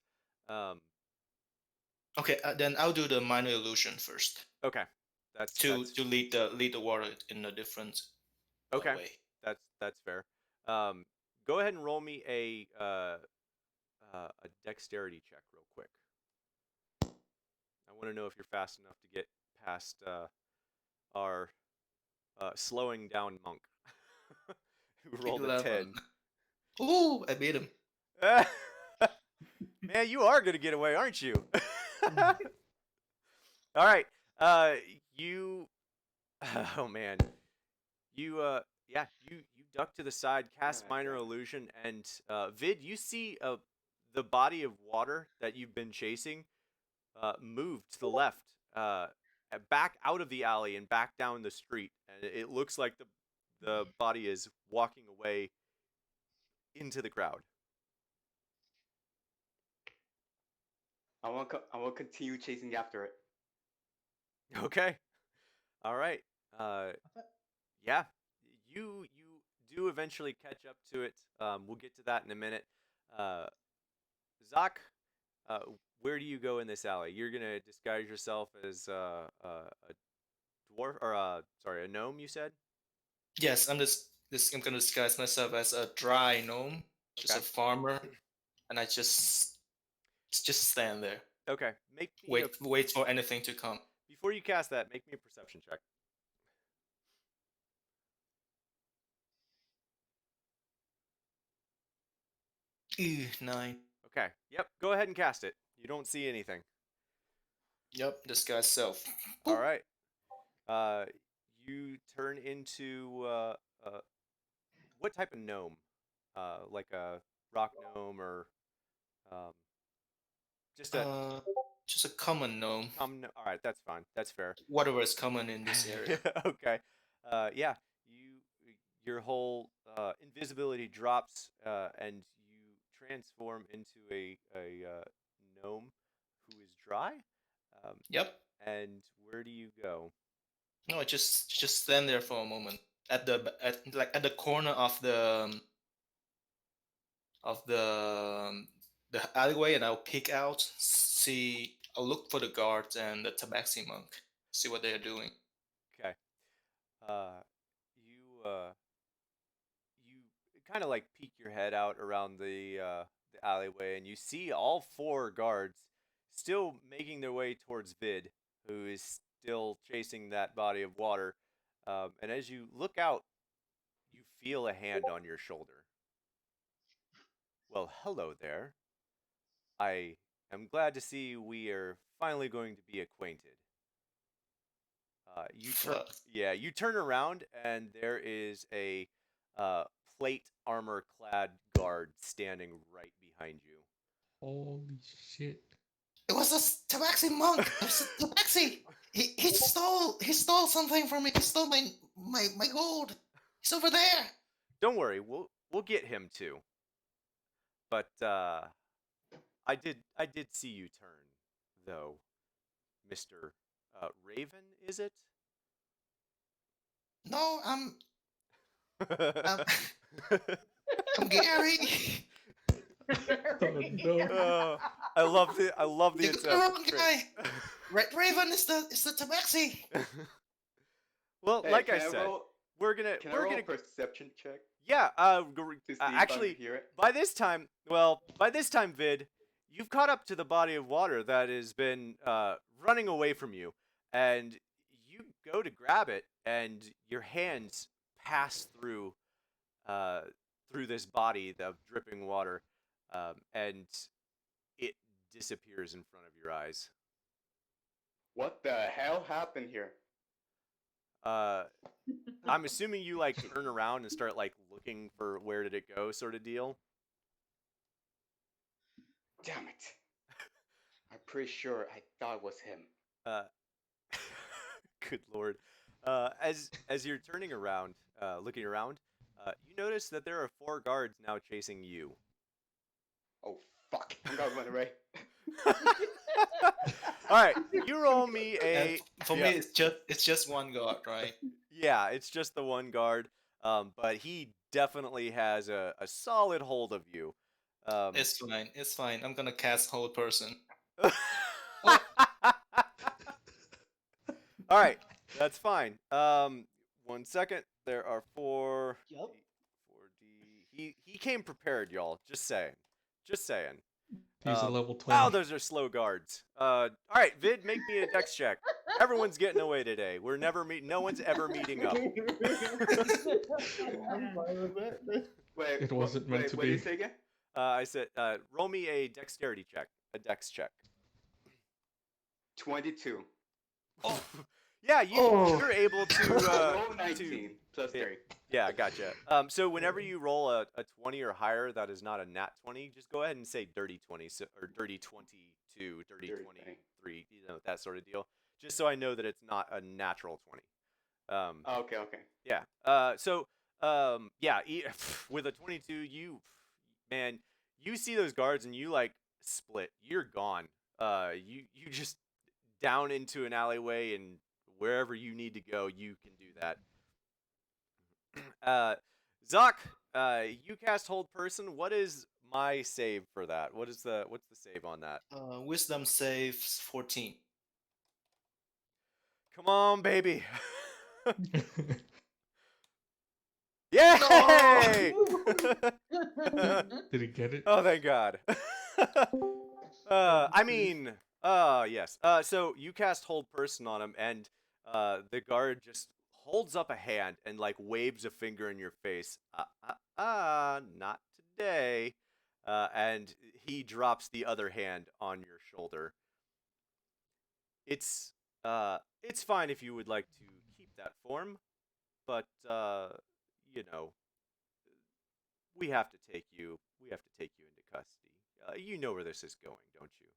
Okay, then I'll do the minor illusion first Okay, that's to lead the water in a different okay. way. That's fair. Go ahead and roll me a dexterity check real quick. I want to know if you're fast enough to get past our slowing down monk who rolled 11. a 10. Ooh, I beat him. Man, you are gonna get away, aren't you? All right. You. Oh man. You. You duck to the side, cast minor illusion, and Vid, you see the body of water that you've been chasing move to the left, back out of the alley and back down the street, and it looks like the body is walking away into the crowd. I will continue chasing after it. Okay. All right. Yeah. You do eventually catch up to it. We'll get to that in a minute. Zoc, where do you go in this alley? You're gonna disguise yourself as a dwarf, or a gnome. You said. Yes, I'm gonna disguise myself as a dry gnome, just Okay. a farmer, and I just stand there. Okay. Make me Wait for anything to come. before you cast that. Make me a perception check. Ew, 9. Okay. Yep. Go ahead and cast it. You don't see anything. Yep, disguise self. All Boop. right. You turn into what type of gnome? Like a rock gnome or um, just a Just a common gnome. common. All right, that's fine. That's fair. Whatever is common in this area. Okay. Yeah. Your whole invisibility drops, and you transform into a gnome who is dry. Yep. And where do you go? No, just stand there for a moment at the corner of the alleyway, and I'll peek out. I'll look for the guards and the tabaxi monk. See what they're doing. Okay. You kind of like peek your head out around the alleyway, and you see all 4 guards still making their way towards Vid, who is still chasing that body of water. And as you look out, you feel a hand on your shoulder. Well, hello there. I am glad to see we are finally going to be acquainted. You turn around, and there is a plate armor-clad guard standing right behind you. Holy shit. It was a tabaxi monk. It was a tabaxi. He stole something from me. He stole my gold. He's over there. Don't worry, we'll get him too. But I did see you turn, though, Mr. Raven, is it? No, I'm Gary. I love the You got the wrong attempt. guy. Raven is the tabaxi. Well, Hey, like can I said, roll, we're gonna can I roll a perception check yeah. to see if I Actually, hear it? by this time, Vid, you've caught up to the body of water that has been running away from you, and you go to grab it, and your hands pass through this body of dripping water, and it disappears in front of your eyes. What the hell happened here? I'm assuming you like turn around and start like looking for where did it go, sort of deal. Damn it. I'm pretty sure I thought it was him. Good lord. As you're turning around, looking around, you notice that there are 4 guards now chasing you. Oh fuck! I'm gonna run away. All right, you roll me And a. for me, it's just one guard, right? Yeah, it's just the one guard, but he definitely has a solid hold of you. It's fine. It's fine. I'm gonna cast hold person. All right, that's fine. 1 second. There are 4. Yep. 4D. He came prepared, y'all. Just saying. He's a level 20. Wow, those are slow guards. All right, Vid, make me a dex check. Everyone's getting away today. We're never meeting. No one's ever meeting up. I'm fine with it. Wait, It wasn't meant to what did be. you say again? I said, roll me a dexterity check. A dex check. 22. Oh, yeah, you're able to Roll 19 plus 3. Yeah, gotcha. So whenever you roll a 20 or higher, that is not a nat 20. Just go ahead and say dirty 20, or dirty 22, dirty 23, that sort of deal. Just so I know that it's not a natural 20. Okay. Yeah. With a 22, you see those guards and you like split. You're gone. You just down into an alleyway, and wherever you need to go, you can do that. Zoc, you cast Hold Person. What is my save for that? What's the save on that? Wisdom saves 14. Come on, baby. Yay! Did he get it? Oh, thank God. Yes. So you cast Hold Person on him, and the guard just holds up a hand and like waves a finger in your face. Not today. and he drops the other hand on your shoulder. It's fine if you would like to keep that form, but you know, we have to take you into custody. You know where this is going, don't you?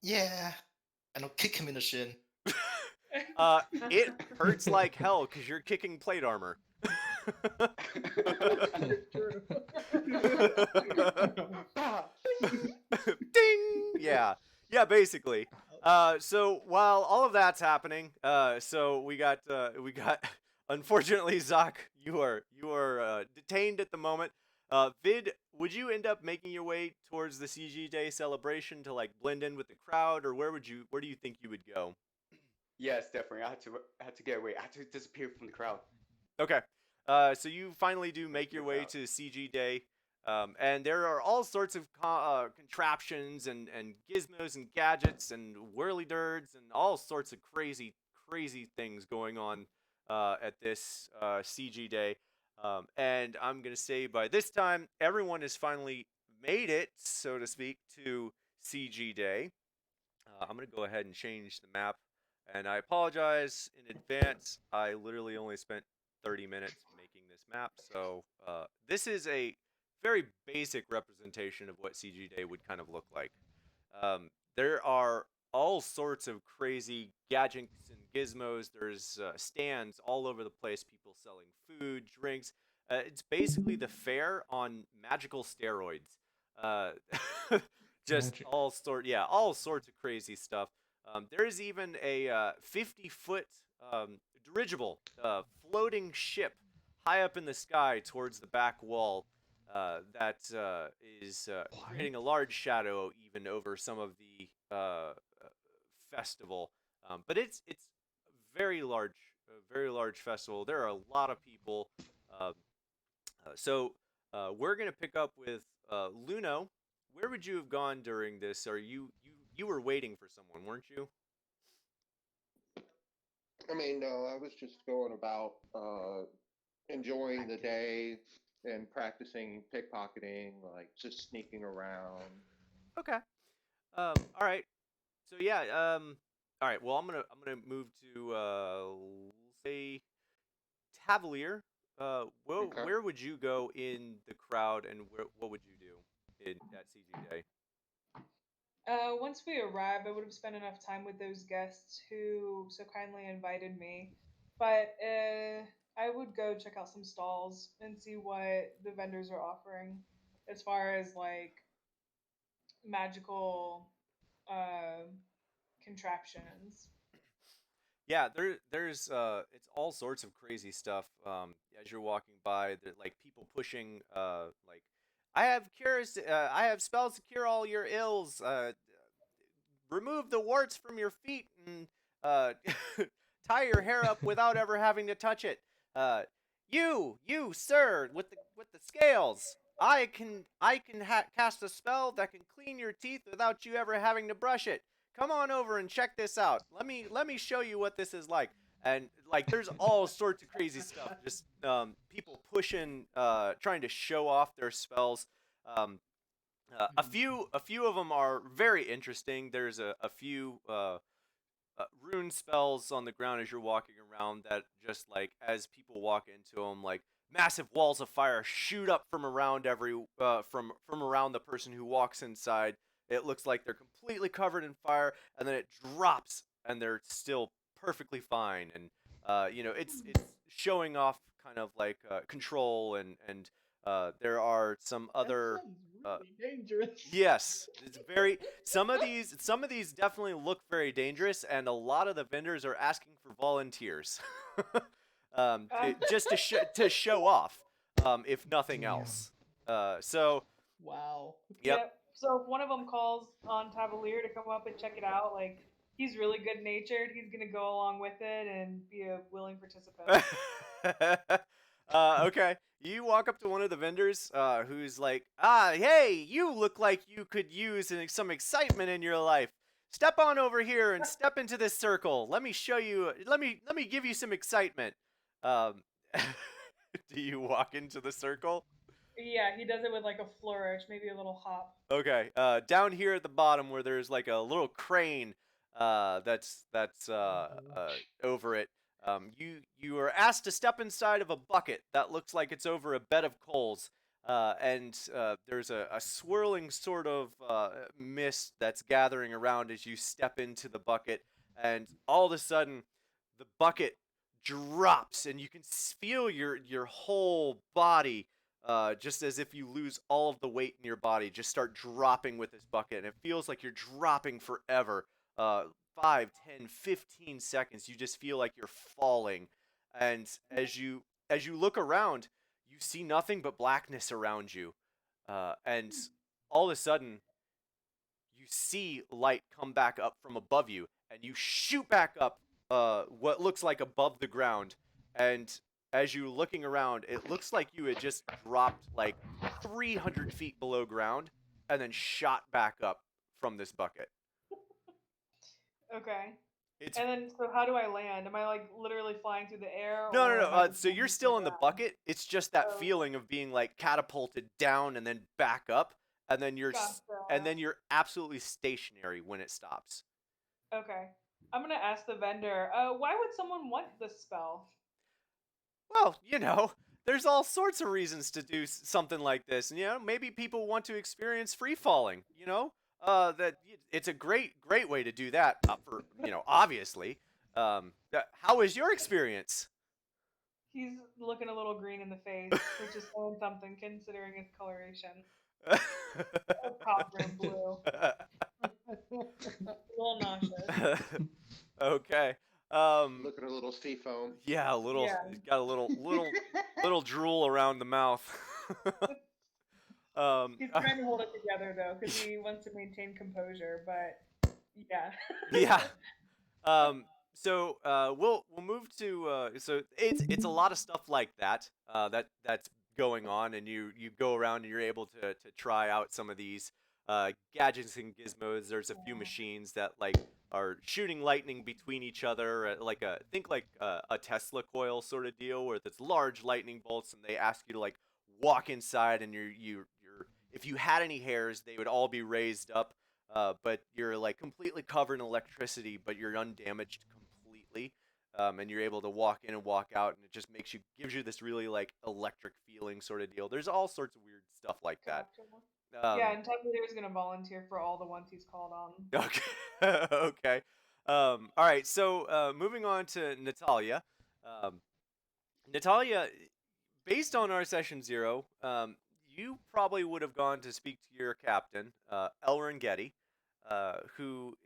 Yeah, and I'll kick him in the shin. It hurts like hell because you're kicking plate armor. True. Ding! Yeah, basically. So while all of that's happening, so we got, unfortunately, Zach, you are detained at the moment. Vid, would you end up making your way towards the CG Day celebration to like blend in with the crowd, or where do you think you would go? Yes, definitely. I had to get away. I had to disappear from the crowd. Okay. So you finally do make your way to CG Day, and there are all sorts of contraptions and gizmos and gadgets and whirly-dirds and all sorts of crazy things going on at this CG Day. And I'm going to say by this time, everyone has finally made it, so to speak, to CG Day. I'm going to go ahead and change the map. And I apologize in advance. I literally only spent 30 minutes making this map. So this is a very basic representation of what CG Day would kind of look like. There are all sorts of crazy gadgets and gizmos. There's stands all over the place, people selling food, drinks. It's basically the fair on magical steroids. Just Magic. all sorts of crazy stuff. There is even a 50-foot dirigible floating ship high up in the sky towards the back wall that is creating a large shadow even over some of the festival. But it's a very large festival. There are a lot of people. So we're gonna pick up with Luno. Where would you have gone during this? Are you were waiting for someone, weren't you? I mean, no, I was just going about enjoying the day and practicing pickpocketing, like just sneaking around. Okay. All right. So yeah. All right. Well, I'm gonna move to say Tavalier. Okay. Where would you go in the crowd, and what would you do at CG Day? Once we arrived, I would have spent enough time with those guests who so kindly invited me. But I would go check out some stalls and see what the vendors are offering as far as like magical uh, contraptions. Yeah, there's it's all sorts of crazy stuff. As you're walking by, like people pushing like I have spells to cure all your ills. Remove the warts from your feet and uh, tie your hair up without ever having to touch it. You, sir, with the scales. I can cast a spell that can clean your teeth without you ever having to brush it. Come on over and check this out. Let me show you what this is like. And like, there's all sorts of crazy stuff. Just people pushing, trying to show off their spells. A few of them are very interesting. There's a few rune spells on the ground as you're walking around that just like as people walk into them, like massive walls of fire shoot up from around from around the person who walks inside. It looks like they're completely covered in fire, and then it drops, and they're still perfectly fine. And it's showing off kind of like control and there are some other. That sounds really dangerous. Yes, it's very. Some of these definitely look very dangerous, and a lot of the vendors are asking for volunteers, just to show off, if nothing Damn. else. So Wow. yep. So if one of them calls on Tavalier to come up and check it out, like he's really good natured, he's gonna go along with it and be a willing participant. Okay. You walk up to one of the vendors, who's like, hey, you look like you could use some excitement in your life. Step on over here and step into this circle. Let me show you. Let me give you some excitement. Do you walk into the circle? Yeah, he does it with like a flourish, maybe a little hop. Okay. Down here at the bottom where there's like a little crane that's over it. You are asked to step inside of a bucket that looks like it's over a bed of coals. And there's a swirling sort of mist that's gathering around as you step into the bucket, and all of a sudden the bucket drops and you can feel your whole body, just as if you lose all of the weight in your body, just start dropping with this bucket, and it feels like you're dropping forever. 5, 10, 15 seconds, you just feel like you're falling, and as you look around, you see nothing but blackness around you, and all of a sudden, you see light come back up from above you, and you shoot back up, what looks like above the ground, and as you're looking around, it looks like you had just dropped like 300 feet below ground, and then shot back up from this bucket. Okay. It's And then, so how do I land? Am I like literally flying through the air? No, or no, no. am I So you're still in the bucket. It's just that Oh. feeling of being like catapulted down and then back up, and then you're absolutely stationary when it stops. Okay. I'm gonna ask the vendor. Why would someone want this spell? Well, there's all sorts of reasons to do something like this, and maybe people want to experience free falling. That it's a great way to do that. For obviously. How is your experience? He's looking a little green in the face, which is saying something considering his coloration. Copper and blue. A little nauseous. Okay. Looking a little sea foam. Yeah, a little. Yeah. He's got a little drool around the mouth. He's trying to hold it together though, because he wants to maintain composure. But yeah. Yeah. So we'll move to so it's a lot of stuff like that that's going on, and you go around and you're able to try out some of these gadgets and gizmos. There's a few machines that like are shooting lightning between each other, like a Tesla coil sort of deal, where it's large lightning bolts, and they ask you to like walk inside, and you're if you had any hairs, they would all be raised up. But you're like completely covered in electricity, but you're undamaged completely, and you're able to walk in and walk out, and it just gives you this really like electric feeling sort of deal. There's all sorts of weird stuff like that. Yeah, and Tucker's gonna volunteer for all the ones he's called on. Okay. Okay. All right. So moving on to Natalia. Natalia, based on our session 0, you probably would have gone to speak to your captain, Elrin Getty, who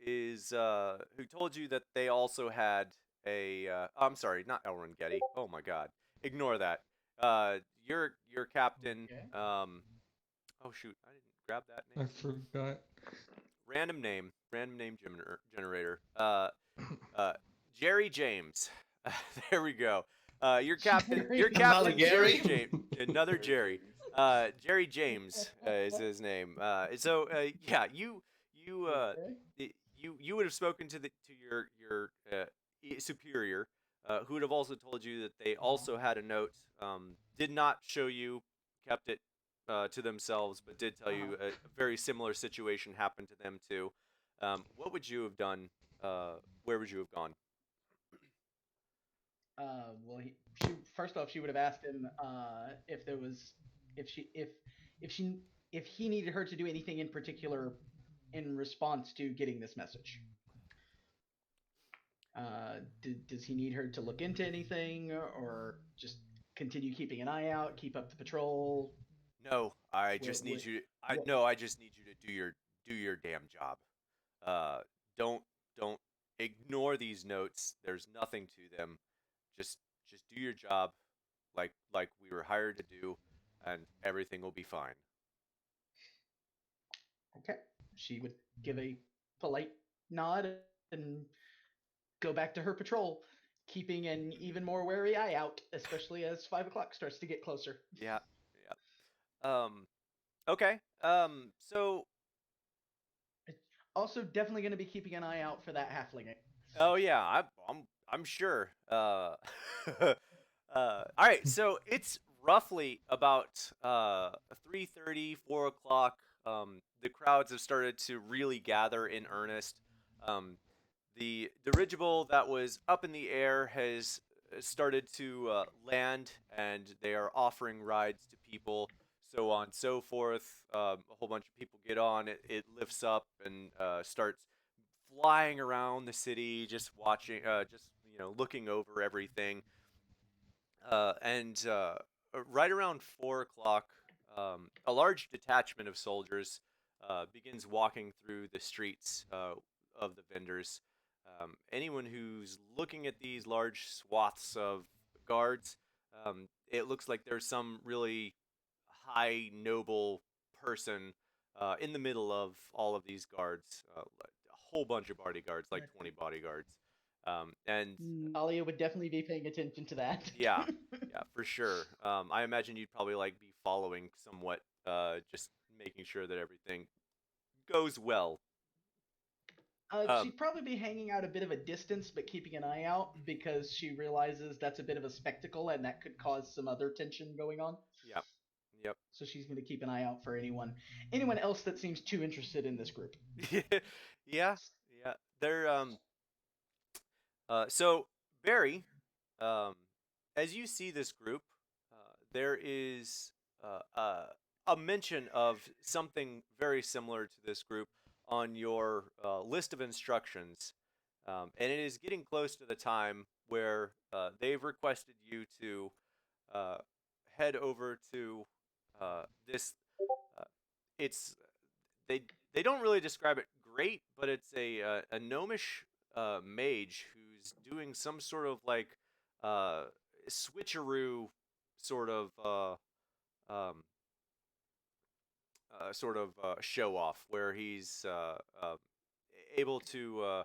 told you that they also had a. I'm sorry, not Elrin Getty. Oh my God, ignore that. Your captain. Okay. Oh shoot, I didn't grab that name. I forgot. Random name generator. Jerry James. There we go. Your captain. Your captain. Another Gary? James. Another Jerry. Jerry James is his name. So yeah, you would have spoken to your superior, who would have also told you that they also had a note. Did not show you, kept it to themselves, but did tell you a very similar situation happened to them too. What would you have done? Where would you have gone? Well, first off, she would have asked him if he needed her to do anything in particular in response to getting this message. Does he need her to look into anything, or just continue keeping an eye out, keep up the patrol? No, I just need you. I just need you to do your damn job. Don't ignore these notes. There's nothing to them. Just do your job, like we were hired to do, and everything will be fine. Okay. She would give a polite nod and go back to her patrol, keeping an even more wary eye out, especially as 5 o'clock starts to get closer. Yeah. Okay. So. Also, definitely going to be keeping an eye out for that halfling. Oh yeah, I'm sure. All right, so it's roughly about 3:30, 4 o'clock, the crowds have started to really gather in earnest. The dirigible that was up in the air has started to land, and they are offering rides to people, so on and so forth. A whole bunch of people get on. It lifts up and starts flying around the city, just watching, just looking over everything. And right around 4 o'clock, a large detachment of soldiers begins walking through the streets of the vendors. Anyone who's looking at these large swaths of guards, it looks like there's some really high, noble person in the middle of all of these guards. Like a whole bunch of bodyguards, like 20 bodyguards. And Alia would definitely be paying attention to that. yeah, yeah, for sure. I imagine you'd probably like be following somewhat, just making sure that everything goes well. She'd probably be hanging out a bit of a distance, but keeping an eye out because she realizes that's a bit of a spectacle and that could cause some other tension going on. Yep, yep. So she's going to keep an eye out for anyone else that seems too interested in this group. Yeah, yeah. They're so Barry, as you see this group, there is a mention of something very similar to this group on your list of instructions, and it is getting close to the time where they've requested you to head over to this. It's they don't really describe it great, but it's a gnomish mage who's doing some sort of like switcheroo sort of show off where he's able to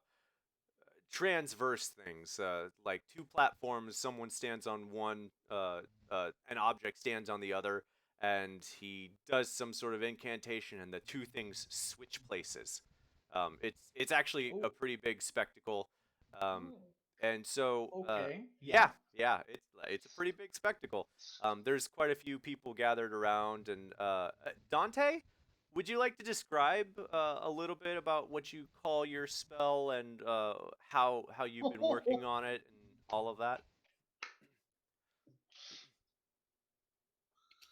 transverse things, like two platforms. Someone stands on one, an object stands on the other, and he does some sort of incantation, and the two things switch places. It's actually a pretty big spectacle, and so Okay. yeah, it's a pretty big spectacle. There's quite a few people gathered around, and Dante, would you like to describe a little bit about what you call your spell and how you've been working on it and all of that?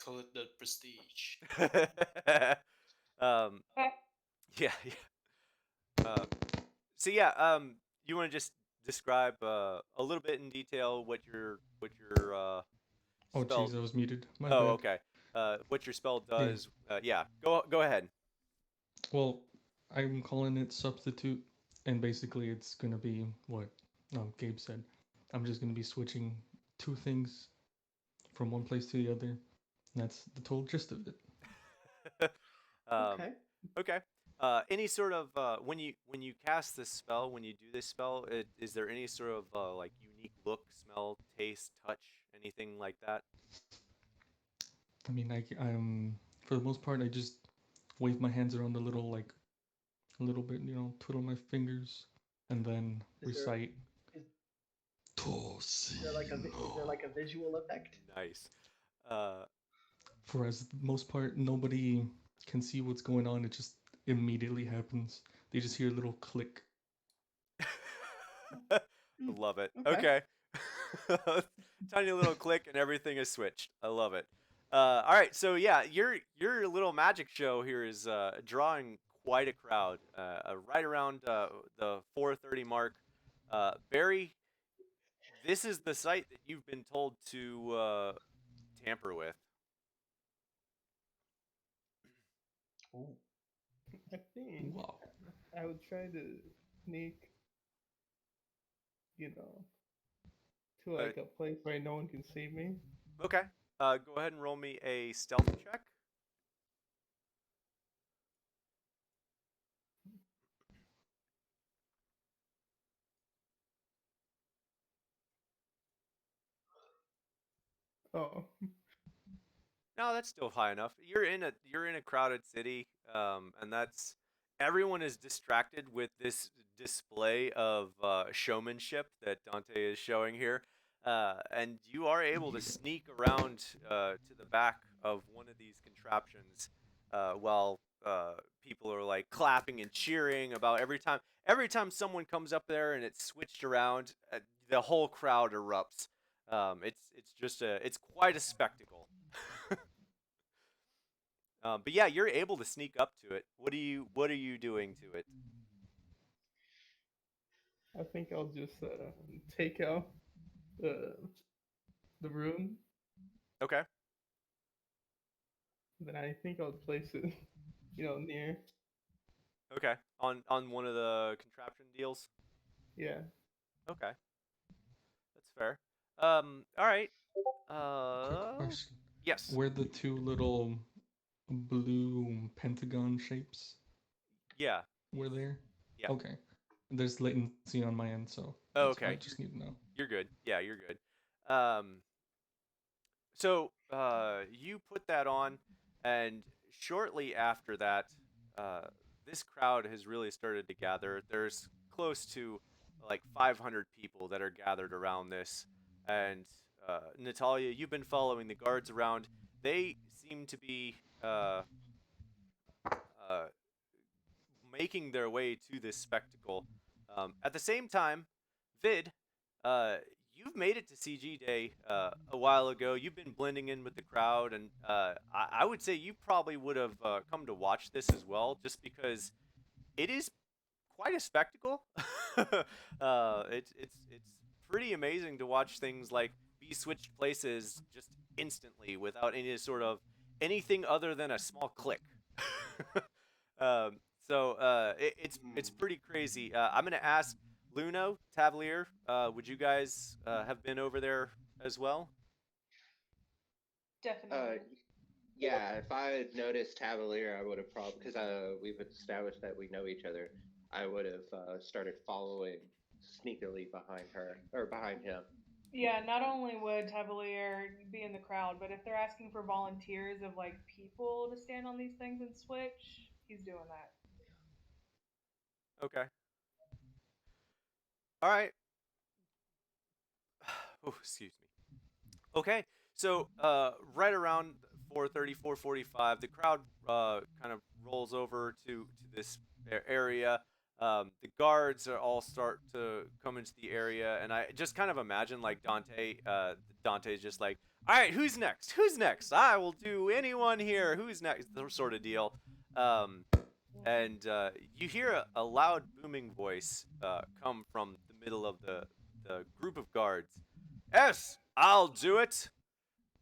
Call it the prestige. um, yeah, yeah. So yeah, you want to just describe a little bit in detail what your Oh, spell. jeez, I was muted. My Oh, bad. okay. What your spell does? Yeah. Go ahead. Well, I'm calling it substitute, and basically it's gonna be what Gabe said. I'm just gonna be switching two things from one place to the other. And that's the total gist of it. Okay. Okay. Any sort of when you cast this spell, when you do this spell, is there any sort of like unique look, smell, taste, touch, anything like that? I mean, I'm for the most part, I just wave my hands around a little bit, twiddle my fingers, and then recite. Is there like a visual effect? Nice. For as the most part, nobody can see what's going on. It just immediately happens. They just hear a little click. Love it. Okay. Tiny little click and everything is switched. I love it. All right, so yeah, your little magic show here is drawing quite a crowd. Right around the 4:30 mark. Barry, this is the site that you've been told to tamper with. Ooh. I think Wow. I would try to sneak, to like a place where no one can see me. Okay. Go ahead and roll me a stealth check. Oh, No, that's still high enough. You're in a crowded city, and everyone is distracted with this display of showmanship that Dante is showing here. and you are able to sneak around to the back of one of these contraptions while people are like clapping and cheering about every time someone comes up there and it's switched around, the whole crowd erupts. It's quite a spectacle. But yeah, you're able to sneak up to it. What are you doing to it? I think I'll just take out the room. Okay. Then I think I'll place it, near. Okay. On one of the contraption deals. Yeah. Okay. That's fair. All right. Quick question. Yes. Were the two little blue pentagon shapes Yeah. were there? Yeah. Okay. There's latency on my end, so Oh, that's why I okay. just need to know. You're good. Yeah, you're good. So you put that on, and shortly after that, this crowd has really started to gather. There's close to like 500 people that are gathered around this, and Natalia, you've been following the guards around. They seem to be uh, making their way to this spectacle. At the same time, Vid, you've made it to CG Day a while ago. You've been blending in with the crowd, and I would say you probably would have come to watch this as well, just because it is quite a spectacle. It's pretty amazing to watch things like be switched places just instantly without any sort of anything other than a small click. um, it's pretty crazy. I'm gonna ask Luno, Tavalier, would you guys have been over there as well? Definitely. Yeah, if I had noticed Cavalier, I would have probably, because we've established that we know each other, I would have started following sneakily behind her, or behind him. Yeah, not only would Tavalier be in the crowd, but if they're asking for volunteers of like people to stand on these things and switch, he's doing that. Okay. All right. Oh, excuse me. Okay, so right around 4:30, 4:45, the crowd kind of rolls over to this area. The guards are all start to come into the area, and I just kind of imagine like Dante. Dante's just like, "All right, who's next? Who's next? I will do anyone here. Who's next?" Sort of deal. And you hear a loud booming voice come from the middle of the group of guards. Yes, I'll do it.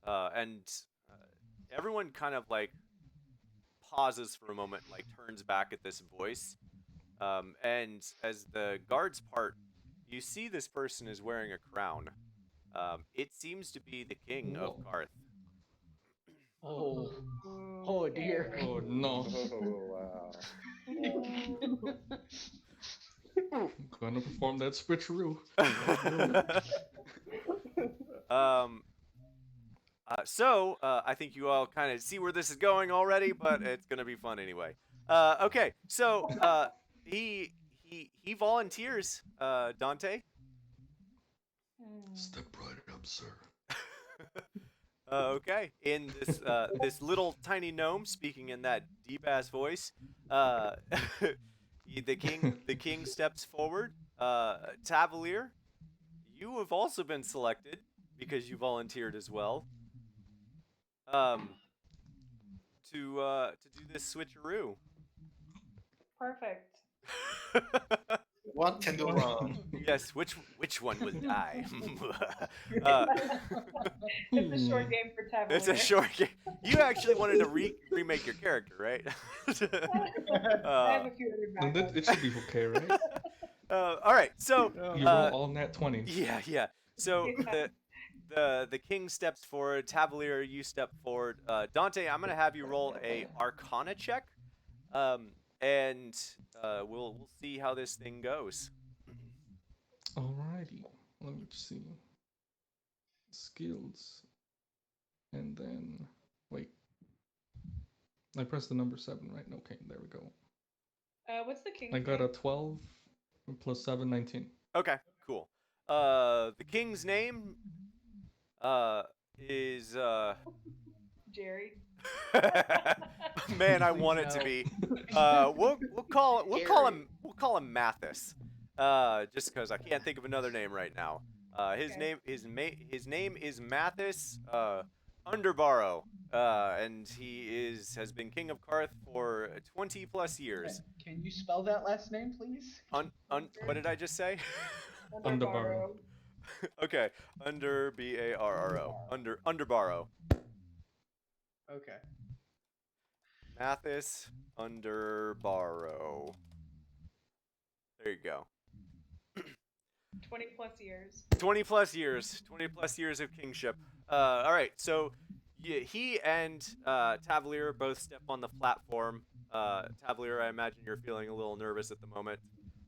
And everyone kind of like pauses for a moment, like turns back at this voice. And as the guards part, you see this person is wearing a crown. It seems to be the king of Karth. Oh, oh dear. Oh no. Oh, wow. I'm gonna perform that switcheroo. So I think you all kind of see where this is going already, but it's gonna be fun anyway. Okay, so he volunteers, Dante. Step right up, sir. Okay, in this this little tiny gnome speaking in that deep ass voice, the king steps forward. Tavalier, you have also been selected because you volunteered as well. To do this switcheroo. Perfect. What can go wrong? Yes, which one will die? It's a short game for Tavalier. It's a short game. You actually wanted to remake your character, right? I have a few other backups. It should be okay, right? All right, so You roll all nat 20s. Yeah. So the king steps forward. Tavalier, you step forward. Dante, I'm gonna have you roll a Arcana check, and we'll see how this thing goes. Alrighty. Let me see. Skills. And then wait. I pressed the number 7, right? Okay, there we go. What's the king? I got a 12 plus 7, 19. Okay, cool. The king's name is Jerry. man, I Please want it to no. be. We'll call him Mathis. Just because I can't think of another name right now. His Okay. name is Mathis Underbarrow. And he has been king of Karth for 20 plus years. Can you spell that last name, please? What did I just say? Underbarrow. Okay, under Barro. Underbarrow. Okay. Mathis Underbarrow. There you go. 20 plus years. 20 plus years. 20 plus years of kingship. All right, so he and Tavalier both step on the platform. Tavalier, I imagine you're feeling a little nervous at the moment.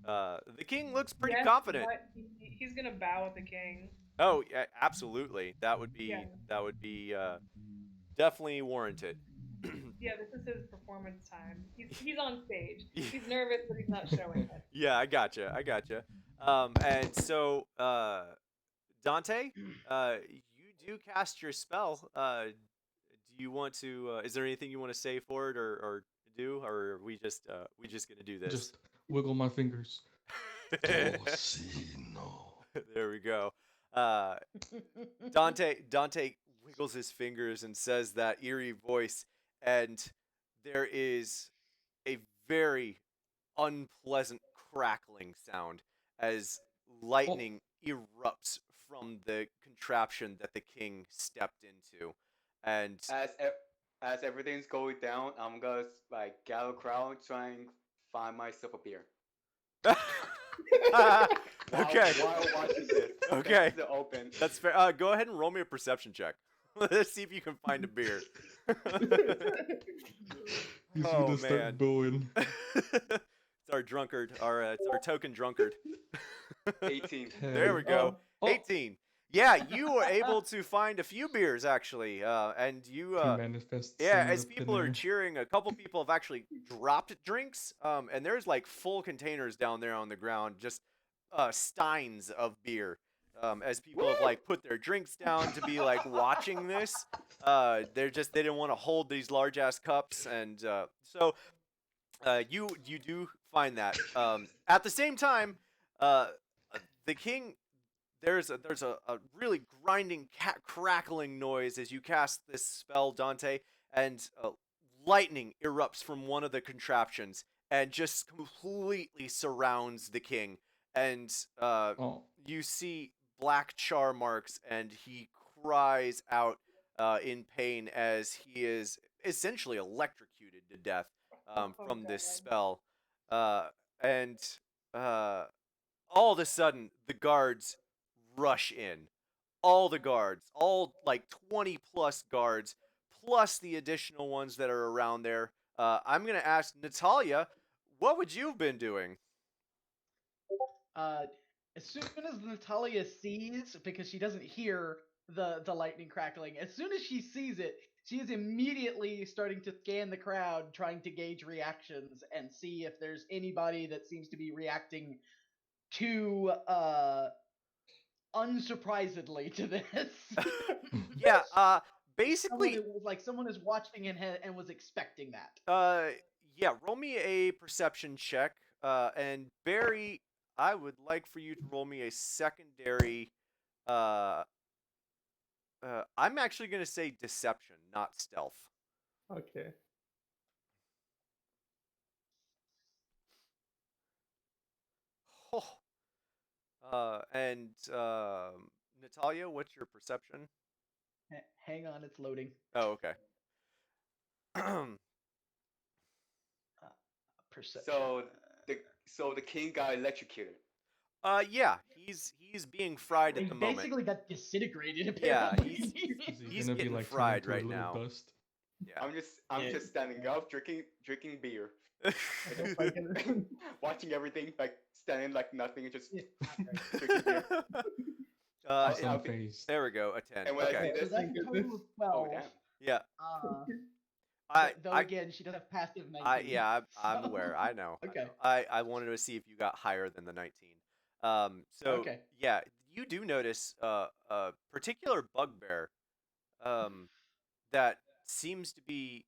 The king looks pretty Yes, confident. but he's gonna bow at the king. Oh, yeah, absolutely. That would be definitely warranted. Yeah, this is his performance time. He's on stage. He's nervous, but he's not showing it. Yeah, I gotcha. And so, Dante, you do cast your spell. Do you want to? Is there anything you want to say for it, or do, or are we just gonna do this? Just wiggle my fingers. There we go. Dante wiggles his fingers and says that eerie voice, and there is a very unpleasant crackling sound as lightning erupts from the contraption that the king stepped into, and As everything's going down, I'm gonna like gather crowd, try and find myself a beer. Okay. While watching this. Okay. The open. That's fair. Go ahead and roll me a perception check. Let's see if you can find a beer. He's Oh, gonna man. start booing. It's our drunkard. It's our token drunkard. 18. There we go. Oh. 18. Yeah, you were able to find a few beers actually, and you. He manifests Yeah, some as out of people thin are air. cheering, a couple people have actually dropped drinks, and there's like full containers down there on the ground, just steins of beer. As people have like put their drinks down to be like watching this, they didn't want to hold these large ass cups, and so you do find that. At the same time, the king. There's a really grinding crackling noise as you cast this spell, Dante, and lightning erupts from one of the contraptions and just completely surrounds the king. And you see black char marks, and he cries out in pain as he is essentially electrocuted to death from this spell. And all of a sudden, the guards rush in. All the guards, all like 20 plus guards, plus the additional ones that are around there. I'm going to ask Natalia, what would you have been doing? As soon as Natalia sees, because she doesn't hear the lightning crackling, as soon as she sees it, she is immediately starting to scan the crowd, trying to gauge reactions and see if there's anybody that seems to be reacting too unsurprisedly to this. Yeah, basically, someone is watching and was expecting that. Yeah, roll me a perception check, and Barry, I would like for you to roll me a secondary. I'm actually going to say deception, not stealth. Okay. And Natalia, what's your perception? Hang on, it's loading. Oh, okay. Perception. So the king got electrocuted. Yeah, he's being fried at the moment. Basically got disintegrated. Yeah, Apparently. he's gonna be getting like fried turned into right a little now. dust. Yeah. I'm just standing up, drinking beer, watching everything, like standing like nothing, and just drinking beer. Unfazed. There we go, a 10. And when I Okay. see So this, that's a total of 12. oh damn. Yeah. Though again, she does have passive 19. I'm aware. I know. Okay. I wanted to see if you got higher than the 19. So Okay. yeah, you do notice a particular bugbear that seems to be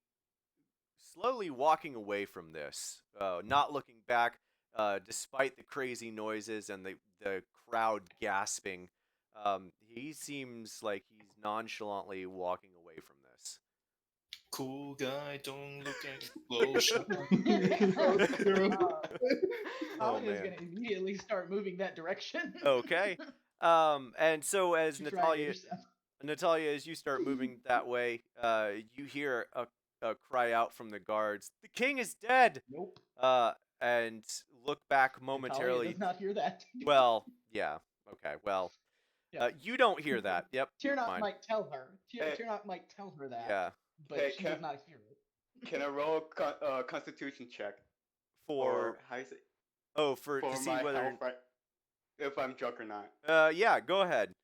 slowly walking away from this, not looking back, despite the crazy noises and the crowd gasping. He seems like he's nonchalantly walking away from this. Cool guy, don't look at close. Oh, Talia's man. gonna immediately start moving that direction. Okay. And so as She's trying to intercept. Natalia, as you start moving that way, you hear a cry out from the guards. The king is dead. Nope. And look back Natalia momentarily. does not hear that. Well, yeah. Okay. Well, Yeah. you don't hear that. Yep. never Tiernot mind. might tell her. Hey. Tiernot might tell her that. Yeah. But Hey, she does not hear it. Can I roll a Constitution check? For Or how you say? for to see my whether health, right? If I'm drunk or not. yeah, go ahead.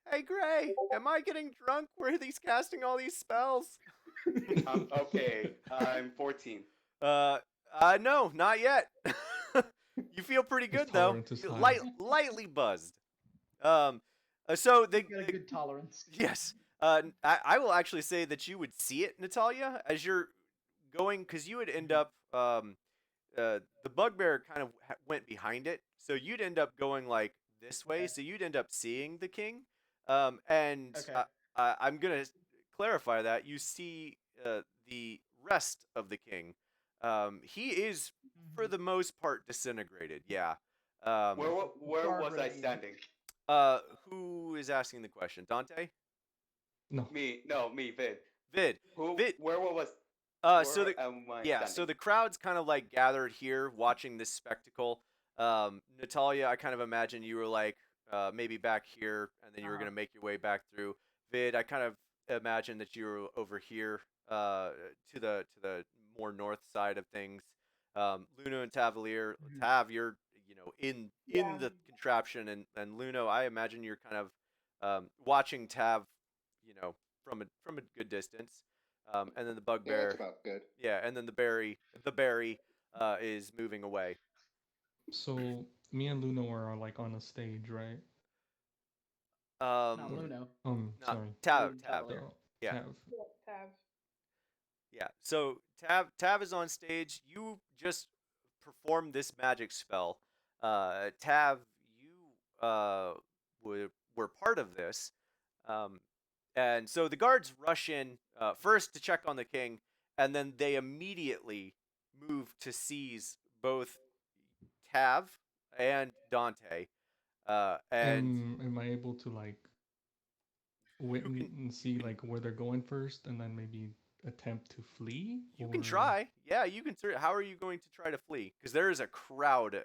Hey Gray, am I getting drunk? Where he's casting all these spells? Okay, I'm 14. No, not yet. You feel pretty His good though. tolerance is You're high. lightly buzzed. So He's got a good tolerance. yes. I will actually say that you would see it, Natalia, as you're going, because you would end up. The bugbear kind of went behind it, so you'd end up going like this way. Okay. So you'd end up seeing the king. And Okay. I'm gonna clarify that you see the rest of the king. He is, for the most part, disintegrated. Yeah. Where Guard was I remains. standing? Who is asking the question? Dante? No. Me, Vid. Vid. Where was? So where the am I yeah, so standing? the crowd's kind of like gathered here watching this spectacle. Natalia, I kind of imagine you were like maybe back here, and then you were gonna make your way back through. Vid, I kind of imagine that you were over here to the more north side of things. Luna and Tavalier, Tav, you're in Yeah. the contraption, and Luna, I imagine you're kind of watching Tav, from a good distance. And then the Yeah, bugbear, that's about good. and then the berry is moving away. So me and Luna were like on a stage, right? Not Um, Luno. no, Sorry. Tav, Luna Tav, Tavalier. So, Yeah. Tav. Tav. yeah. So Tav is on stage. You just performed this magic spell. Tav, you were part of this. And so the guards rush in first to check on the king, and then they immediately move to seize both Tav and Dante. And Am I able to like witness and see like where they're going first, and then maybe attempt to flee? you can Or- try. Yeah, you can. How are you going to try to flee? Because there is a crowd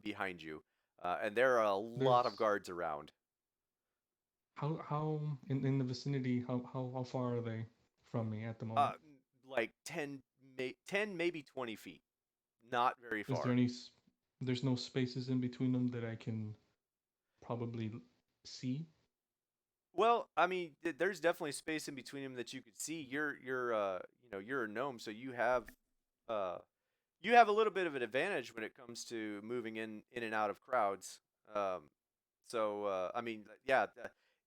behind you, and there are a lot of There's- guards around. How in the vicinity? How far are they from me at the moment? Like 10, maybe 20 feet. Not very Is far. there any? There's no spaces in between them that I can probably see. Well, I mean, there's definitely space in between them that you could see. You're a gnome, so you have a little bit of an advantage when it comes to moving in and out of crowds. I mean, yeah,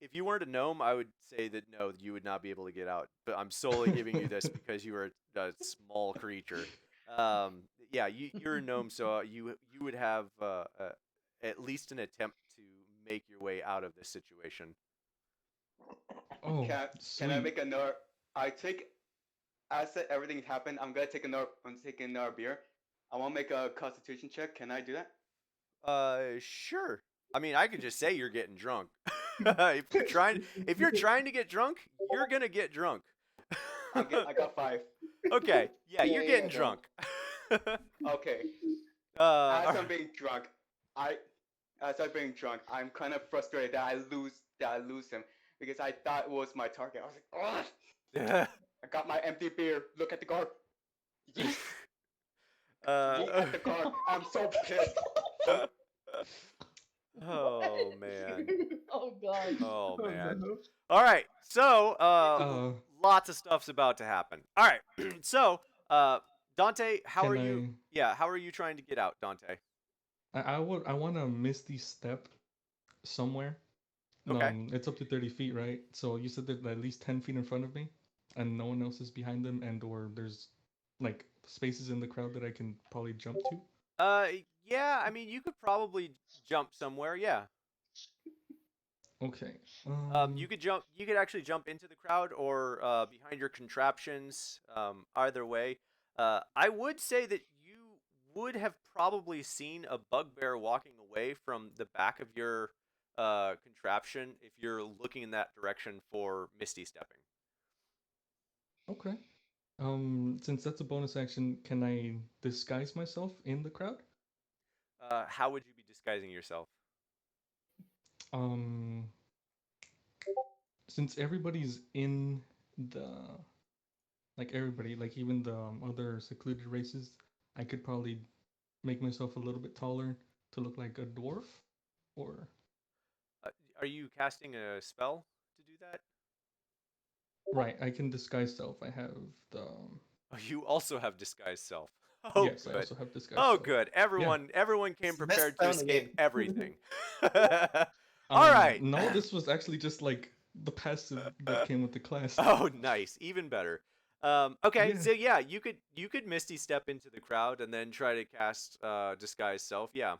if you weren't a gnome, I would say that no, you would not be able to get out. But I'm solely giving you this because you are a small creature. Yeah, you're a gnome, so you would have at least an attempt to make your way out of this situation. Oh, Can I sweet. make another? As everything happened, I'm taking another beer. I want to make a Constitution check. Can I do that? Sure. I mean, I could just say you're getting drunk. if you're trying to get drunk, you're gonna get drunk. I got 5. Okay. Yeah, you're Yeah, getting yeah, drunk. Okay. As As I'm being drunk, I'm kind of frustrated that I lose him because I thought it was my target. I was like, oh, I got my empty beer. Look at the guard. Look at the guard. I'm so pissed. Oh man. Oh god. Oh man. no. All right. So, Uh, lots of stuff's about to happen. All right. So, Dante, how Can are you? Yeah, how are you trying to get out, Dante? I want to Misty Step somewhere. Okay. It's up to 30 feet, right? So you said that at least 10 feet in front of me, and no one else is behind them, and or there's like spaces in the crowd that I can probably jump to. Yeah. I mean, you could probably jump somewhere. Yeah. Okay. You could jump. You could actually jump into the crowd or behind your contraptions. Either way, I would say that you would have probably seen a bugbear walking away from the back of your contraption if you're looking in that direction for Misty stepping. Okay. Since that's a bonus action, can I disguise myself in the crowd? How would you be disguising yourself? Um, since everybody's in the like everybody, like even the other secluded races, I could probably make myself a little bit taller to look like a dwarf, or Uh, are you casting a spell to do that? right, I can disguise self. I have the Oh, you also have disguise self. Oh, yes, I good. also have disguise Oh, self. good. Everyone came It's the best prepared to spell in the escape game. everything. All right. No, this was actually just like the passive that came with the class. Oh, nice. Even better. Okay, Yeah. so yeah, you could Misty step into the crowd and then try to cast disguise self. Yeah.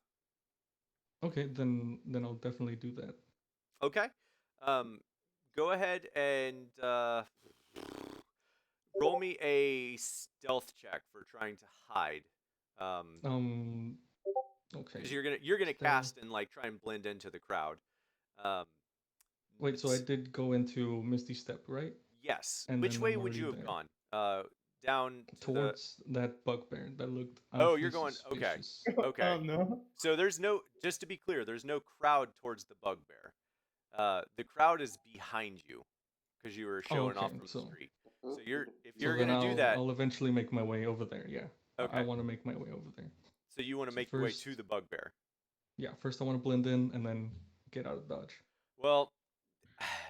Okay, then I'll definitely do that. Okay. Go ahead and roll me a stealth check for trying to hide. Okay. Because you're gonna Stealth. cast and like try and blend into the crowd. Um, Wait, so I did go into Misty Step, right? yes. And Which then way I'm would you have already gone? Down to towards that bugbear that looked Oh, awfully you're going. Okay. suspicious. Okay. Oh no. So there's no. Just to be clear, there's no crowd towards the bugbear. The crowd is behind you because you were showing off okay, from so- the street. So if So you're then gonna do that, I'll eventually make my way over there. Yeah. Okay. I want to make my way over there. so you want to So make your way first- to the bugbear. Yeah, first I want to blend in and then get out of dodge. Well,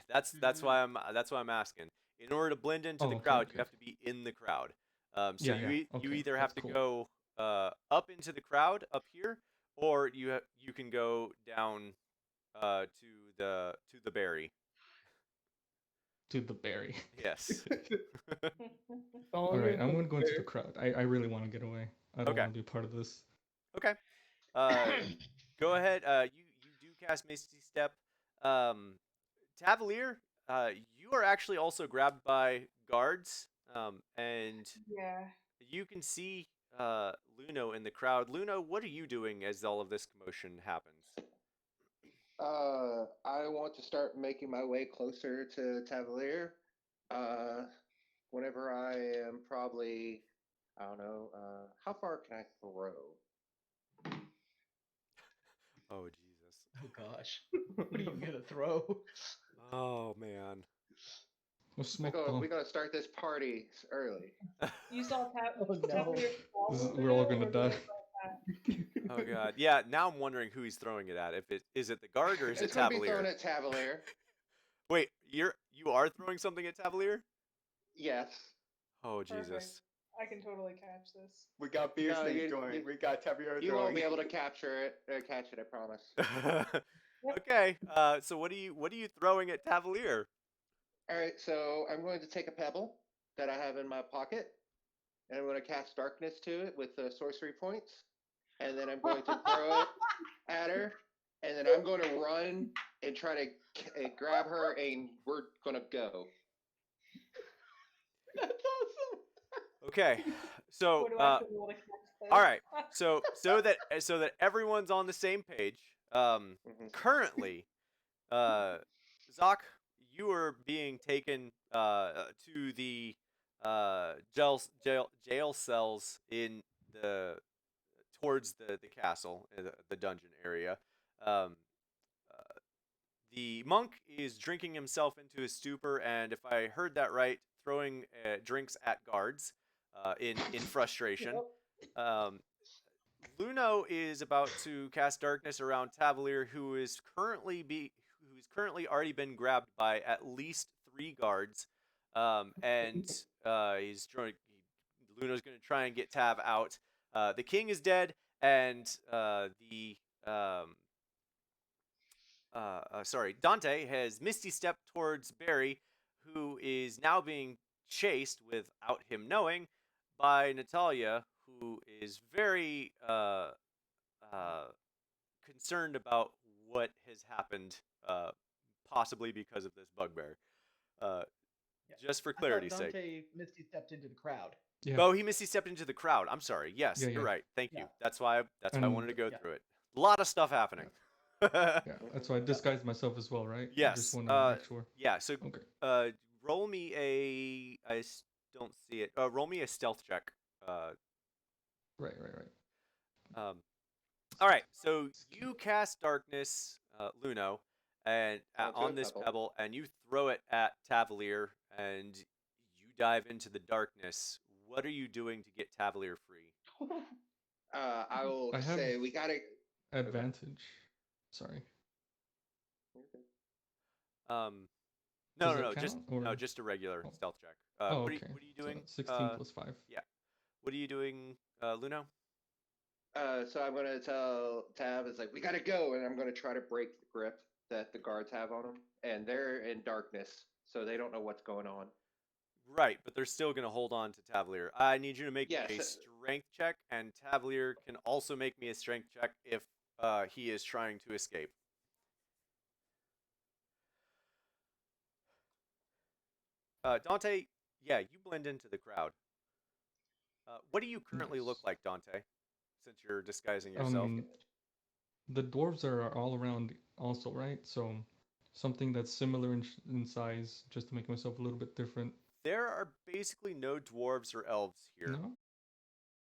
that's why I'm asking. In order to blend into the okay, crowd, okay. you have to be in the crowd. So Yeah, you okay, either have that's to cool. go up into the crowd up here, or you can go down to the berry. To the berry. Yes. All right, I'm gonna go into the crowd. I really want to get away. I don't Okay. want to be part of this. Okay. Go ahead. You do cast Misty Step. Tavalier, you are actually also grabbed by guards. And Yeah. you can see Luno in the crowd. Luno, what are you doing as all of this commotion happens? I want to start making my way closer to Tavalier. Whenever I am probably, I don't know, how far can I throw? Oh Jesus. Oh gosh. What are you gonna throw? Oh man. Well, smoke bomb. We gotta start this party early. You saw Oh, no. Tavalier fall This is- over we're all there, gonna or did die. it fall back? Oh god. Yeah. Now I'm wondering who he's throwing it at. If it is it the guard or is it It's gonna be thrown Tavalier? at Tavalier. Wait, you are throwing something at Tavalier? Yes. Oh Perfect. Jesus. I can totally catch this. We got beer No, snake you- throwing. you- We got Tavier You throwing. won't be able to capture it. Catch it, I promise. Okay. So what are you throwing at Tavalier? All right, so I'm going to take a pebble that I have in my pocket, and I'm going to cast darkness to it with the sorcery points, and then I'm going to throw it at her, and then I'm going to run and try to grab her, and we're going to go. That's awesome. Okay. So What do I have to roll to catch this? all right. So that everyone's on the same page. Mhm. Currently, Zoc, you are being taken to the jail cells in towards the castle, the dungeon area. The monk is drinking himself into a stupor, and if I heard that right, throwing drinks at guards in frustration. Yep. Luno is about to cast darkness around Tavalier, who's currently already been grabbed by at least 3 guards, and Luno's going to try and get Tav out. The king is dead, and Dante has misty stepped towards Barry, who is now being chased without him knowing by Natalia, who is very concerned about what has happened, possibly because of this bugbear. Just for I thought clarity's sake. Dante Misty stepped into the crowd. Yeah. Oh, he misty stepped into the crowd. I'm sorry. Yes, Yeah, you're yeah. right. Thank you. Yeah. That's why I wanted to go Yeah. through it. A lot of stuff happening. Yeah, that's why I disguised myself as well, right? I Yes. just want to make sure. Yeah. So, Okay. roll me a. Don't see it. Roll me a stealth check. Right. All right. So you cast darkness, Luno, and Onto on a this pebble. pebble, and you throw it at Tavalier, and you dive into the darkness. What are you doing to get Tavalier free? I will I have say we gotta. advantage. Sorry. No, Does no, it just count, no, or- just a regular Oh. stealth check. Oh, what, okay. what are you doing? So 16 plus 5. Yeah. What are you doing, Luno? So I'm gonna tell Tav, it's like we gotta go, and I'm gonna try to break the grip that the guards have on them, and they're in darkness, so they don't know what's going on. Right, but they're still going to hold on to Tavalier. I need you to make me a Yes. strength check, and Tavalier can also make me a strength check if he is trying to escape. Dante, yeah, you blend into the crowd. What do you currently look Nice. like, Dante, since you're disguising yourself? The dwarves are all around also, right? So something that's similar in size, just to make myself a little bit different. There are basically no dwarves or elves here. No?